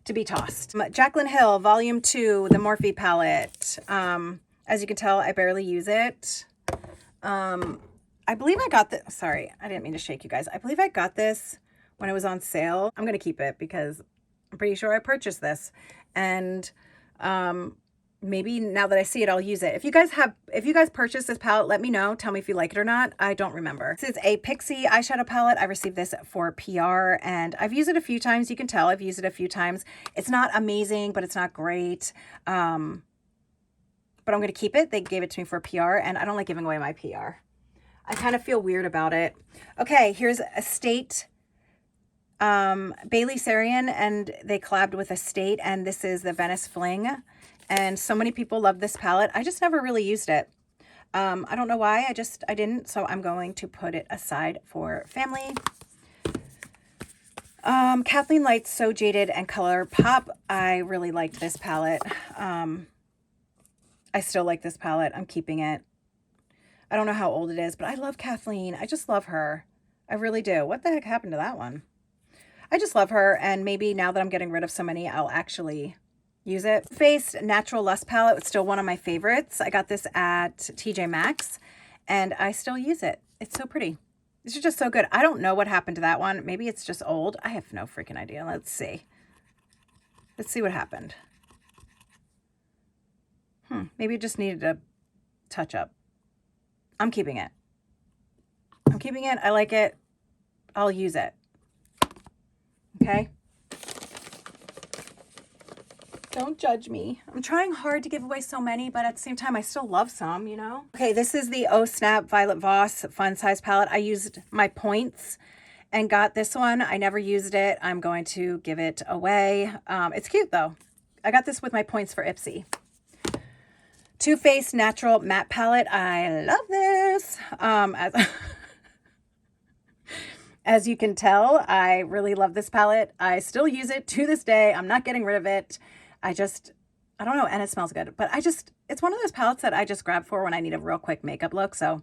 to be tossed. Jaclyn Hill, Volume 2, the Morphe palette. As you can tell, I barely use it. I believe I got this. Sorry, I didn't mean to shake you guys. I believe I got this when it was on sale. I'm going to keep it because I'm pretty sure I purchased this. And maybe now that I see it, I'll use it. If you guys purchased this palette, let me know. Tell me if you like it or not. I don't remember. This is a Pixie eyeshadow palette. I received this for PR and I've used it a few times. You can tell I've used it a few times. It's not amazing, but it's not great. But I'm going to keep it. They gave it to me for PR and I don't like giving away my PR. I kind of feel weird about it. Okay, here's Estate. Bailey Sarian, and they collabed with Estate, and this is the Venice Fling. And so many people love this palette. I just never really used it. I don't know why. I didn't. So I'm going to put it aside for family. Kathleen Light's So Jaded and ColourPop. I really liked this palette. I still like this palette. I'm keeping it. I don't know how old it is, but I love Kathleen. I just love her. I really do. What the heck happened to that one? I just love her, and maybe now that I'm getting rid of so many, I'll actually use it. Faced Natural Lust palette. It's still one of my favorites. I got this at TJ Maxx, and I still use it. It's so pretty. These are just so good. I don't know what happened to that one. Maybe it's just old. I have no freaking idea. Let's see. Let's see what happened. Maybe it just needed a touch up. I'm keeping it. I'm keeping it. I like it. I'll use it. Okay? Don't judge me. I'm trying hard to give away so many, but at the same time, I still love some, you know? Okay, this is the Oh Snap Violet Voss Fun Size Palette. I used my points and got this one. I never used it. I'm going to give it away. It's cute, though. I got this with my points for Ipsy. Too Faced Natural Matte Palette. I love this. As you can tell, I really love this palette. I still use it to this day. I'm not getting rid of it. I don't know, and it smells good. But it's one of those palettes that I just grab for when I need a real quick makeup look. So,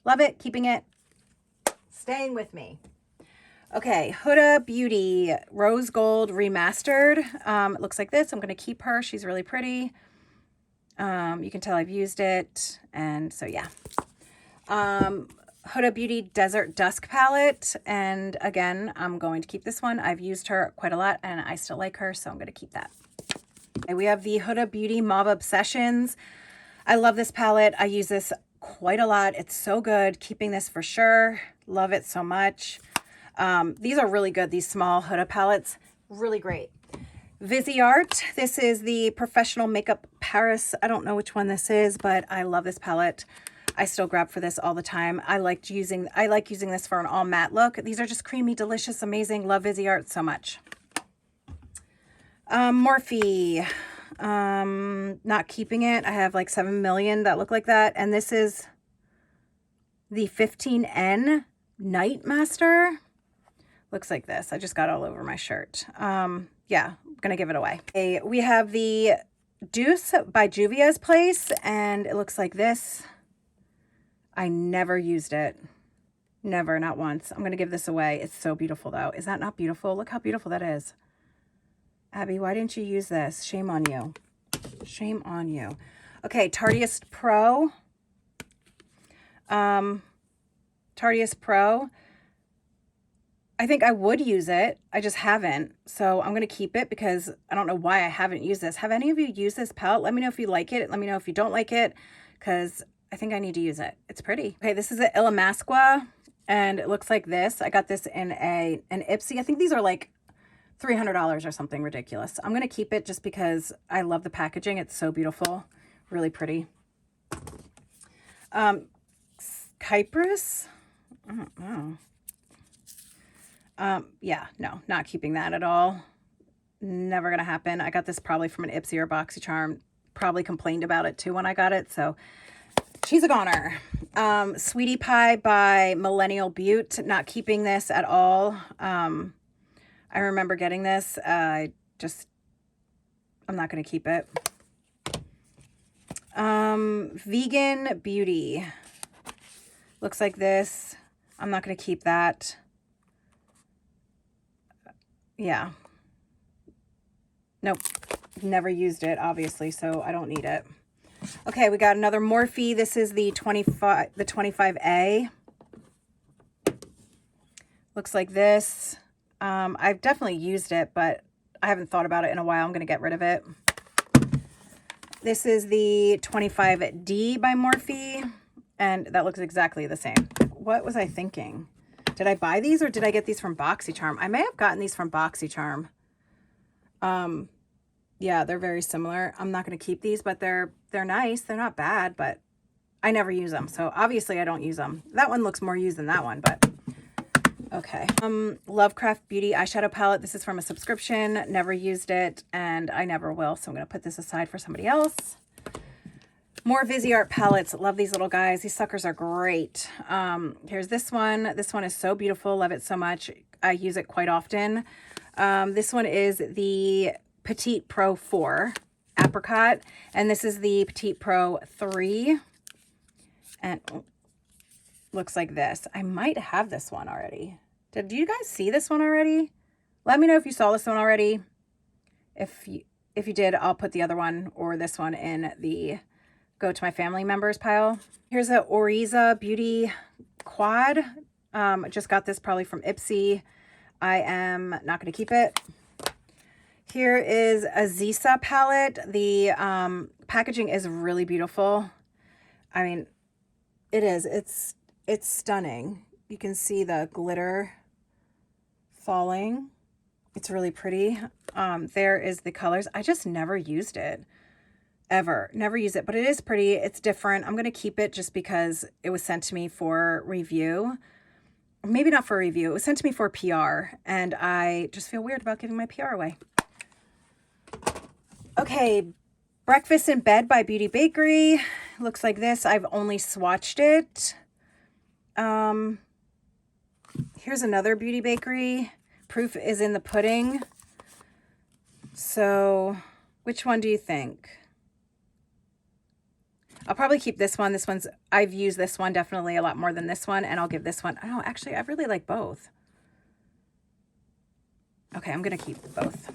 love it, keeping it, staying with me. Okay, Huda Beauty Rose Gold Remastered. It looks like this. I'm going to keep her. She's really pretty. You can tell I've used it. And so, yeah. Huda Beauty Desert Dusk Palette. And again, I'm going to keep this one. I've used her quite a lot, and I still like her, so I'm going to keep that. Okay, we have the Huda Beauty Mauve Obsessions. I love this palette. I use this quite a lot. It's so good. Keeping this for sure. Love it so much. These are really good. These small Huda palettes, really great. Viseart. This is the Professional Makeup Paris. I don't know which one this is, but I love this palette. I still grab for this all the time. I like using this for an all matte look. These are just creamy, delicious, amazing. Love Viseart so much. Morphe. Not keeping it. I have like 7 million that look like that. And this is the 15N Night Master. Looks like this. I just got all over my shirt. Yeah, I'm gonna give it away. Okay, we have the Deuce by Juvia's Place, and it looks like this. I never used it. Never, not once. I'm gonna give this away. It's so beautiful though. Is that not beautiful? Look how beautiful that is. Abby, why didn't you use this? Shame on you. Shame on you. Okay, Tarteist Pro. Tarteist Pro. I think I would use it. I just haven't. So I'm going to keep it because I don't know why I haven't used this. Have any of you used this palette? Let me know if you like it. Let me know if you don't like it, because I think I need to use it. It's pretty. Okay, this is an Illamasqua, and it looks like this. I got this in an Ipsy. I think these are like $300 or something ridiculous. I'm going to keep it just because I love the packaging. It's so beautiful. Really pretty. Kypress? I don't know. Yeah, no, not keeping that at all. Never going to happen. I got this probably from an Ipsy or Boxycharm. Probably complained about it too when I got it. So she's a goner. Sweetie Pie by Millennial Butte. Not keeping this at all. I remember getting this. I'm not going to keep it. Vegan Beauty. Looks like this. I'm not going to keep that. Yeah. Nope. Never used it, obviously, so I don't need it. Okay, we got another Morphe. This is the 25A. Looks like this. I've definitely used it, but I haven't thought about it in a while. I'm going to get rid of it. This is the 25D by Morphe, and that looks exactly the same. What was I thinking? Did I buy these or did I get these from Boxycharm? I may have gotten these from Boxycharm. Yeah, they're very similar. I'm not going to keep these, but they're nice. They're not bad, but I never use them. So obviously I don't use them. That one looks more used than that one, but okay. Lovecraft Beauty eyeshadow palette. This is from a subscription. Never used it and I never will. So I'm going to put this aside for somebody else. More Viseart palettes. Love these little guys. These suckers are great. Here's this one. This one is so beautiful. Love it so much. I use it quite often. This one is the Petite Pro 4 Apricot. And this is the Petite Pro 3. And looks like this. I might have this one already. Did you guys see this one already? Let me know if you saw this one already. If you did, I'll put the other one or this one in the go to my family members pile. Here's a Oriza Beauty Quad. I just got this probably from Ipsy. I am not going to keep it. Here is a Zisa palette. The packaging is really beautiful. I mean, it is. It's stunning. You can see the glitter falling. It's really pretty. There is the colors. I just never used it. Ever. Never use it. But it is pretty. It's different. I'm going to keep it just because it was sent to me for review. Maybe not for review. It was sent to me for PR. And I just feel weird about giving my PR away. Okay. Breakfast in Bed by Beauty Bakery. Looks like this. I've only swatched it. Here's another Beauty Bakery. Proof is in the pudding. So, which one do you think? I'll probably keep this one. I've used this one definitely a lot more than this one, and I'll give this one. Oh, actually, I really like both. Okay, I'm going to keep both.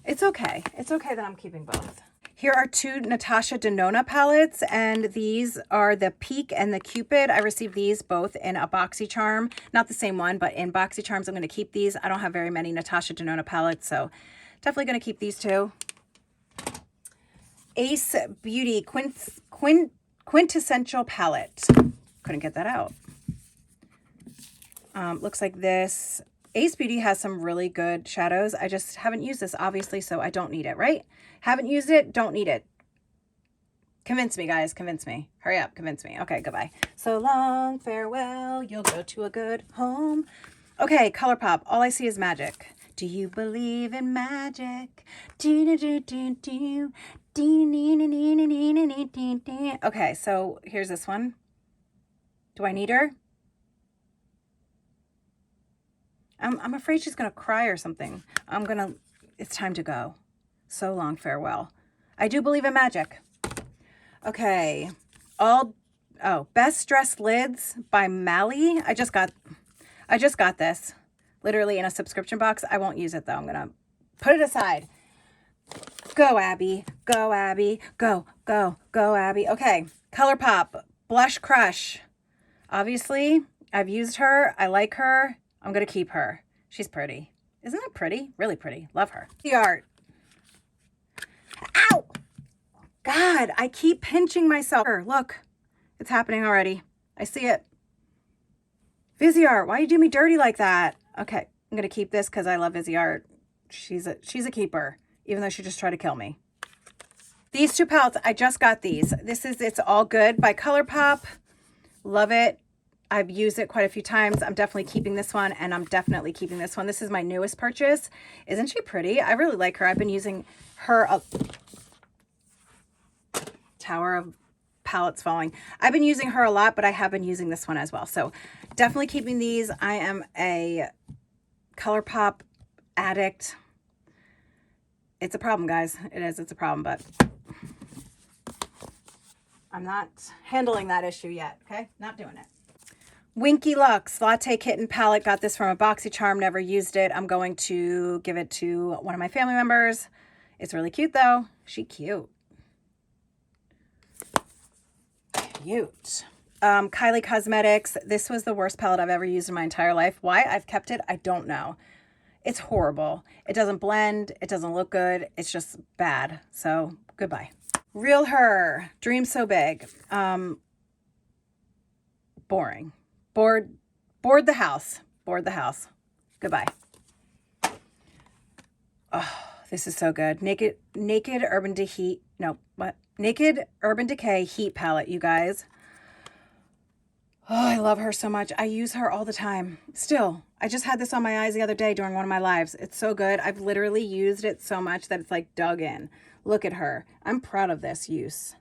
It's okay. It's okay that I'm keeping both. Here are two Natasha Denona palettes, and these are the Peak and the Cupid. I received these both in a Boxycharm. Not the same one, but in Boxycharms, I'm going to keep these. I don't have very many Natasha Denona palettes, so definitely going to keep these two. Ace Beauty Quintessential Palette. Couldn't get that out. Looks like this. Ace Beauty has some really good shadows. I just haven't used this, obviously, so I don't need it, right? Haven't used it, don't need it. Convince me, guys. Convince me. Hurry up. Convince me. Okay, goodbye. So long, farewell. You'll go to a good home. Okay, ColourPop. All I see is magic. Do you believe in magic? Okay, so here's this one. Do I need her? I'm afraid she's going to cry or something. It's time to go. So long, farewell. I do believe in magic. Okay. Best Dressed Lids by Mally. I just got this. Literally in a subscription box. I won't use it though. I'm going to put it aside. Go, Abby. Go, Abby. Go, go, go, Abby. Okay. ColourPop. Blush Crush. Obviously, I've used her. I like her. I'm going to keep her. She's pretty. Isn't that pretty? Really pretty. Love her. The art. Ow! God, I keep pinching myself. Look, it's happening already. I see it. Viseart, why you do me dirty like that? Okay, I'm going to keep this because I love Viseart. She's a keeper, even though she just tried to kill me. These two palettes, I just got these. It's All Good by ColourPop. Love it. I've used it quite a few times. I'm definitely keeping this one, and I'm definitely keeping this one. This is my newest purchase. Isn't she pretty? I really like her. I've been using her. Tower of palettes falling. I've been using her a lot, but I have been using this one as well. So definitely keeping these. I am a ColourPop addict. It's a problem, guys. It is. It's a problem, but I'm not handling that issue yet. Okay? Not doing it. Winky Lux Latte Kitten palette. Got this from a Boxycharm. Never used it. I'm going to give it to one of my family members. It's really cute, though. She cute. Cute. Kylie Cosmetics. This was the worst palette I've ever used in my entire life. Why I've kept it, I don't know. It's horrible. It doesn't blend. It doesn't look good. It's just bad. So goodbye. Real Her. Dream So Big. Boring. Bored the house. Bored the house. Goodbye. Oh, this is so good. Naked Urban Decay. No, what? Naked Urban Decay Heat Palette, you guys. Oh, I love her so much. I use her all the time. Still, I just had this on my eyes the other day during one of my lives. It's so good. I've literally used it so much that it's like dug in. Look at her. I'm proud of this use.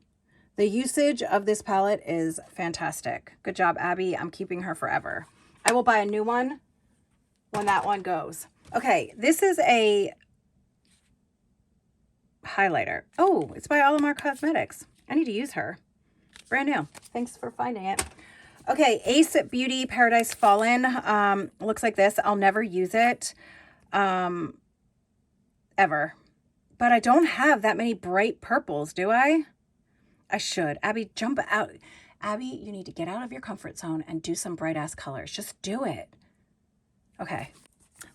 The usage of this palette is fantastic. Good job, Abby. I'm keeping her forever. I will buy a new one when that one goes. Okay, this is a highlighter. Oh, it's by Alamar Cosmetics. I need to use her. Brand new. Thanks for finding it. Okay, Ace Beauty Paradise Fallen. Looks like this. I'll never use it ever. But I don't have that many bright purples, do I? I should. Abby, jump out. Abby, you need to get out of your comfort zone and do some bright ass colors. Just do it. Okay.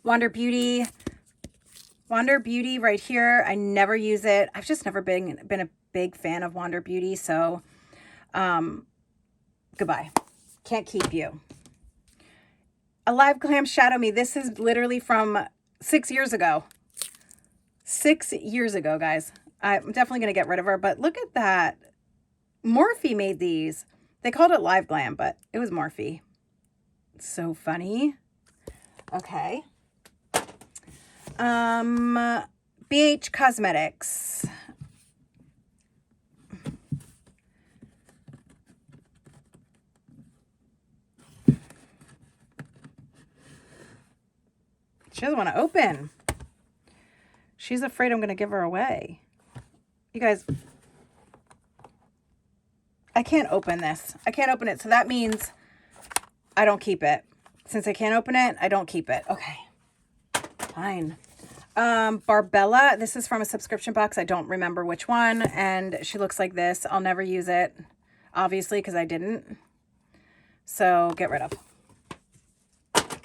Wander Beauty right here. I never use it. I've just never been a big fan of Wander Beauty, so goodbye. Can't keep you. Alive Glam Shadow Me. This is literally from 6 years ago. 6 years ago, guys. I'm definitely going to get rid of her, but look at that. Morphe made these. They called it Live Glam, but it was Morphe. So funny. Okay. BH Cosmetics. She doesn't want to open. She's afraid I'm going to give her away. You guys, I can't open this. I can't open it. So that means I don't keep it. Since I can't open it, I don't keep it. Okay. Fine. Barbella. This is from a subscription box. I don't remember which one. And she looks like this. I'll never use it, obviously, because I didn't. So get rid of.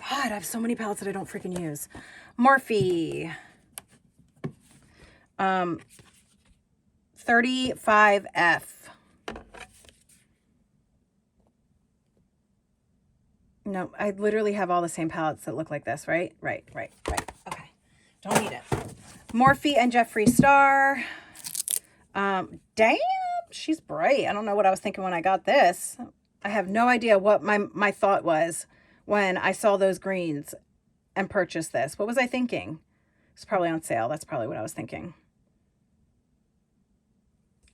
God, I have so many palettes that I don't freaking use. Morphe. 35F. No, I literally have all the same palettes that look like this, right? Right. Okay. Don't need it. Morphe and Jeffree Star. Damn, she's bright. I don't know what I was thinking when I got this. I have no idea what my thought was when I saw those greens and purchased this. What was I thinking? It's probably on sale. That's probably what I was thinking.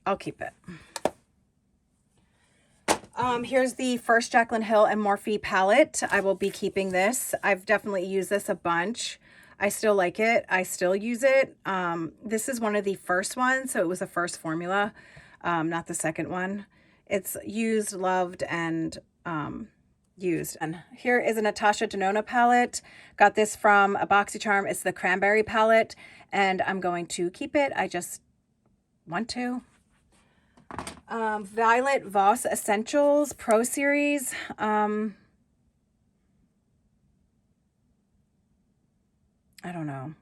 I'll keep it. Here's the first Jaclyn Hill and Morphe palette. I will be keeping this. I've definitely used this a bunch. I still like it. I still use it. This is one of the first ones, so it was the first formula, not the second one. It's used, loved, and used. And here is a Natasha Denona palette. Got this from a Boxycharm. It's the Cranberry palette, and I'm going to keep it. I just want to. Violet Voss Essentials Pro Series. I don't know.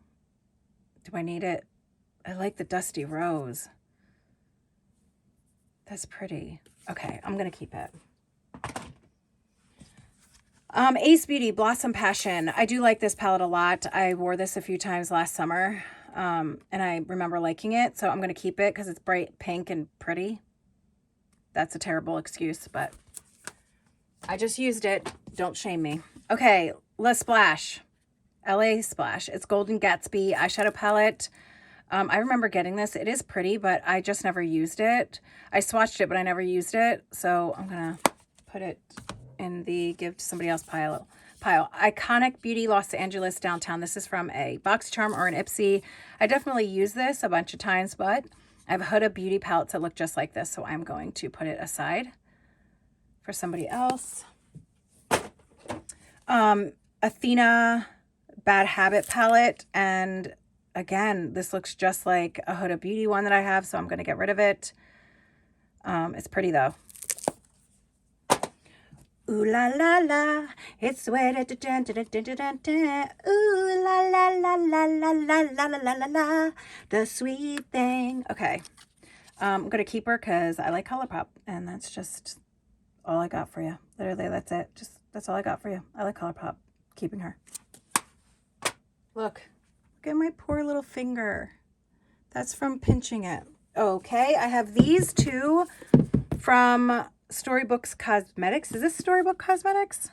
Do I need it? I like the Dusty Rose. That's pretty. Okay, I'm going to keep it. Ace Beauty Blossom Passion. I do like this palette a lot. I wore this a few times last summer, and I remember liking it, so I'm going to keep it because it's bright pink and pretty. That's a terrible excuse, but I just used it. Don't shame me. Okay, La Splash. LA Splash. It's Golden Gatsby eyeshadow palette. I remember getting this. It is pretty, but I just never used it. I swatched it, but I never used it. So I'm going to put it in the give to somebody else pile. Iconic Beauty Los Angeles Downtown. This is from a Boxycharm or an Ipsy. I definitely use this a bunch of times, but I have Huda Beauty palettes that look just like this, so I'm going to put it aside for somebody else. Athena Bad Habit palette, and again, this looks just like a Huda Beauty one that I have, so I'm going to get rid of it. It's pretty though. Ooh la la la, it's sweat. Ooh la la la la la la la la la la, the sweet thing. Okay, I'm gonna keep her because I like ColourPop, and that's just all I got for you. Literally, that's it. That's all I got for you. I like ColourPop. Keeping her. Look at my poor little finger. That's from pinching it. Okay, I have these two from Storybooks Cosmetics. Is this Storybook Cosmetics?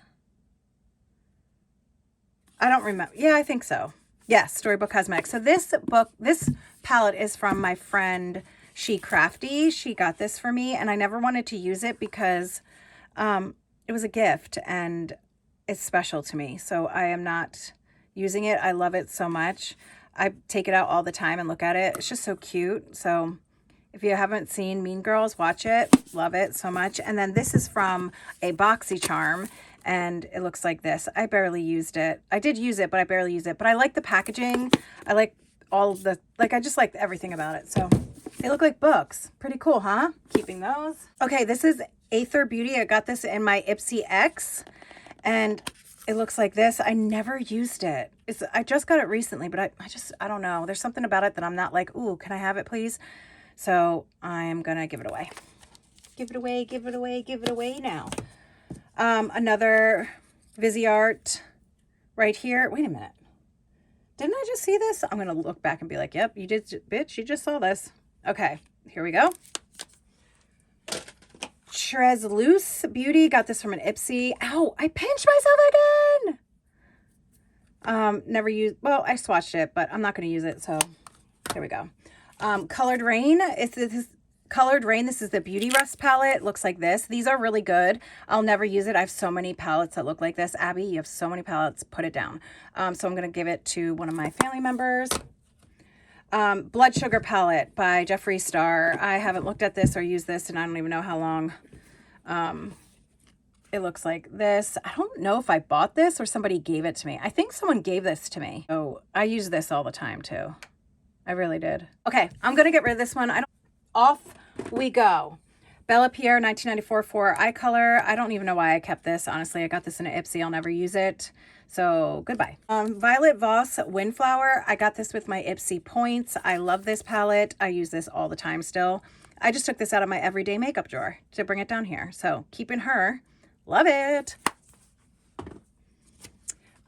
I don't remember. Yeah, I think so. Yes, Storybook Cosmetics. So this palette is from my friend She Crafty. She got this for me, and I never wanted to use it because it was a gift and it's special to me. So I am not using it. I love it so much. I take it out all the time and look at it. It's just so cute. So If you haven't seen Mean Girls, watch it. Love it so much. And then this is from a Boxycharm, and it looks like this. I barely used it. I did use it, but I barely used it. But I like the packaging. I like all of the, I just like everything about it. So they look like books. Pretty cool, huh? Keeping those. Okay, this is Aether Beauty. I got this in my Ipsy X, and it looks like this. I never used it. I just got it recently, but I don't know. There's something about it that I'm not like, ooh, can I have it, please? So I'm going to give it away. Give it away, give it away, give it away now. Another Viseart right here. Wait a minute. Didn't I just see this? I'm going to look back and be like, yep, you did, bitch. You just saw this. Okay, here we go. Loose Beauty. Got this from an Ipsy. Ow, I pinched myself again. Never used, well, I swatched it, but I'm not going to use it. So there we go. Colored Rain. This Colored Rain. This is the Beauty Rust palette. Looks like this. These are really good. I'll never use it. I have so many palettes that look like this. Abby, you have so many palettes. Put it down. So I'm going to give it to one of my family members. Blood Sugar palette by Jeffree Star. I haven't looked at this or used this, and I don't even know how long. It looks like this. I don't know if I bought this or somebody gave it to me. I think someone gave this to me. Oh, I use this all the time too. I really did. Okay, I'm gonna get rid of this one. Off we go. Bella Pierre 1994 for eye color. I don't even know why I kept this. Honestly, I got this in an Ipsy. I'll never use it. So goodbye. Violet Voss Windflower. I got this with my Ipsy points. I love this palette. I use this all the time still. I just took this out of my everyday makeup drawer to bring it down here. So keeping her. Love it.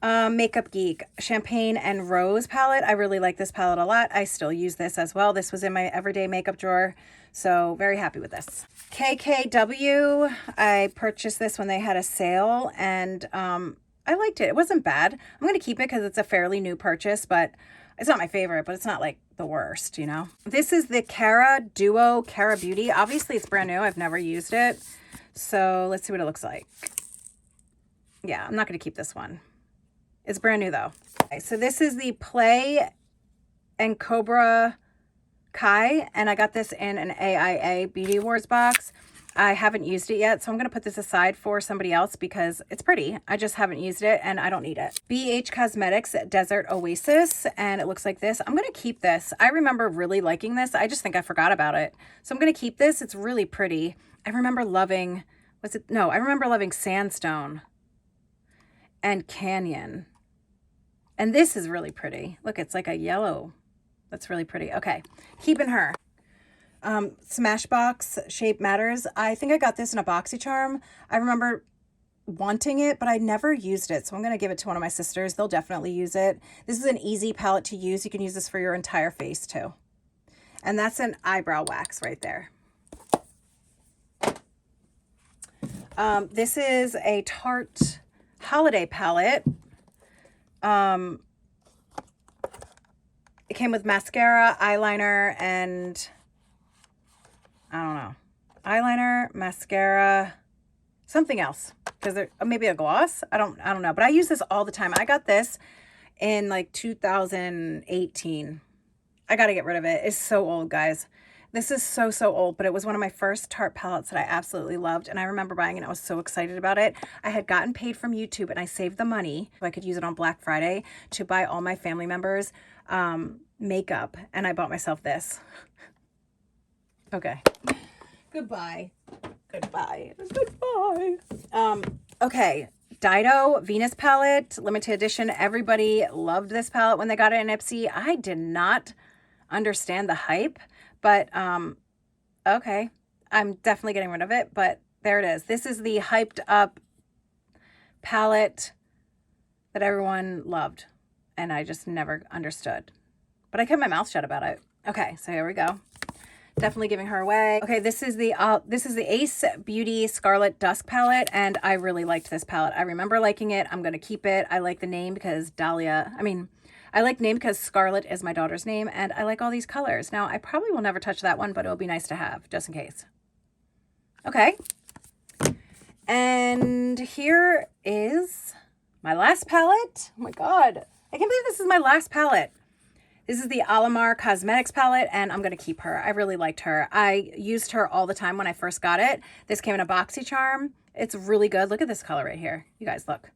Makeup Geek Champagne and Rose palette. I really like this palette a lot. I still use this as well. This was in my everyday makeup drawer, so very happy with this. KKW. I purchased this when they had a sale, and I liked it. It wasn't bad. I'm going to keep it because it's a fairly new purchase, but it's not my favorite, but it's not like the worst, you know. This is the Cara Duo Cara Beauty. Obviously, it's brand new. I've never used it. So let's see what it looks like. Yeah, I'm not going to keep this one. It's brand new though. Okay, so this is the Play and Cobra Kai, and I got this in an AIA Beauty Awards box. I haven't used it yet, so I'm going to put this aside for somebody else because it's pretty. I just haven't used it and I don't need it. BH Cosmetics Desert Oasis, and it looks like this. I'm going to keep this. I remember really liking this. I just think I forgot about it. So I'm going to keep this. It's really pretty. I remember loving, I remember loving Sandstone and Canyon. And this is really pretty. Look, it's like a yellow. That's really pretty. Okay, keeping her. Smashbox Shape Matters. I think I got this in a Boxycharm. I remember wanting it, but I never used it. So I'm going to give it to one of my sisters. They'll definitely use it. This is an easy palette to use. You can use this for your entire face too. And that's an eyebrow wax right there. This is a Tarte holiday palette. It came with mascara, eyeliner, and I don't know, eyeliner, mascara, something else, because there maybe a gloss. I don't know, but I use this all the time. I got this in like 2018. I got to get rid of it. It's so old, guys. This is so old, but it was one of my first Tarte palettes that I absolutely loved, and I remember buying it. I was so excited about it. I had gotten paid from YouTube, and I saved the money so I could use it on Black Friday to buy all my family members makeup, and I bought myself this. Okay. Goodbye. Goodbye. Goodbye. Okay. Dido Venus palette, limited edition. Everybody loved this palette when they got it in Ipsy. I did not understand the hype. But, okay, I'm definitely getting rid of it, but there it is. This is the hyped up palette that everyone loved, and I just never understood. But I kept my mouth shut about it. Okay, so here we go. Definitely giving her away. Okay, this is the Ace Beauty Scarlet Dusk palette, and I really liked this palette. I remember liking it. I'm going to keep it. I like the name because I like name because Scarlet is my daughter's name, and I like all these colors. Now, I probably will never touch that one, but it'll be nice to have, just in case. Okay. And here is my last palette. Oh my God. I can't believe this is my last palette. This is the Alamar Cosmetics palette, and I'm going to keep her. I really liked her. I used her all the time when I first got it. This came in a Boxycharm. It's really good. Look at this color right here. You guys, look.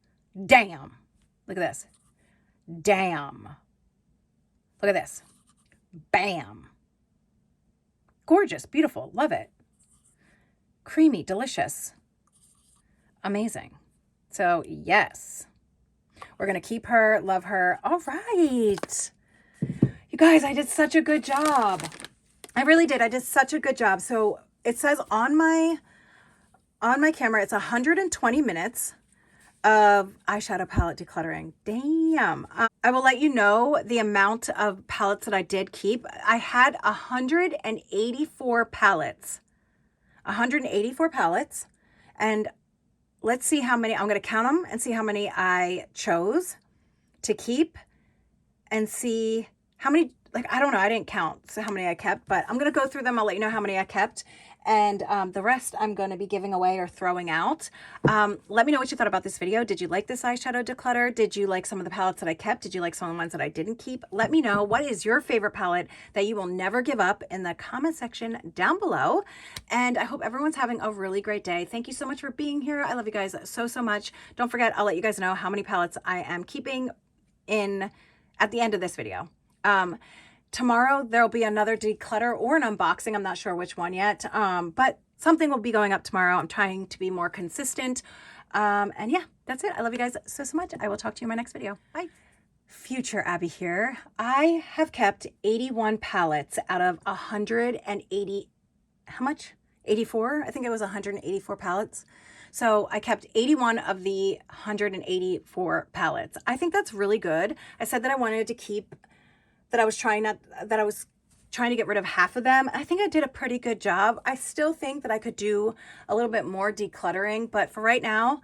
Damn. Look at this. Damn. Look at this. Bam. Gorgeous. Beautiful. Love it. Creamy. Delicious. Amazing. So, yes. We're going to keep her. Love her. All right. You guys, I did such a good job. I really did. I did such a good job. So it says on my camera, it's 120 minutes of eyeshadow palette decluttering. Damn. I will let you know the amount of palettes that I did keep. I had 184 palettes. 184 palettes. And let's see how many, I'm going to count them and see how many I chose to keep and see how many, like, I don't know, I didn't count so how many I kept, but I'm going to go through them. I'll let you know how many I kept. And the rest I'm going to be giving away or throwing out. Let me know what you thought about this video. Did you like this eyeshadow declutter? Did you like some of the palettes that I kept? Did you like some of the ones that I didn't keep? Let me know. What is your favorite palette that you will never give up in the comment section down below. And I hope everyone's having a really great day. Thank you so much for being here. I love you guys so, so much. Don't forget, I'll let you guys know how many palettes I am keeping at the end of this video. Tomorrow there'll be another declutter or an unboxing. I'm not sure which one yet, but something will be going up tomorrow. I'm trying to be more consistent. And yeah, that's it. I love you guys so, so much. I will talk to you in my next video. Bye. Future Abby here. I have kept 81 palettes out of 180, how much? 84? I think it was 184 palettes. So I kept 81 of the 184 palettes. I think that's really good. I said that I wanted to keep, that I was trying to get rid of half of them. I think I did a pretty good job. I still think that I could do a little bit more decluttering, but for right now,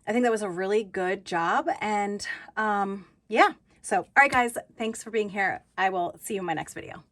I think that was a really good job. And yeah, so all right guys, thanks for being here. I will see you in my next video.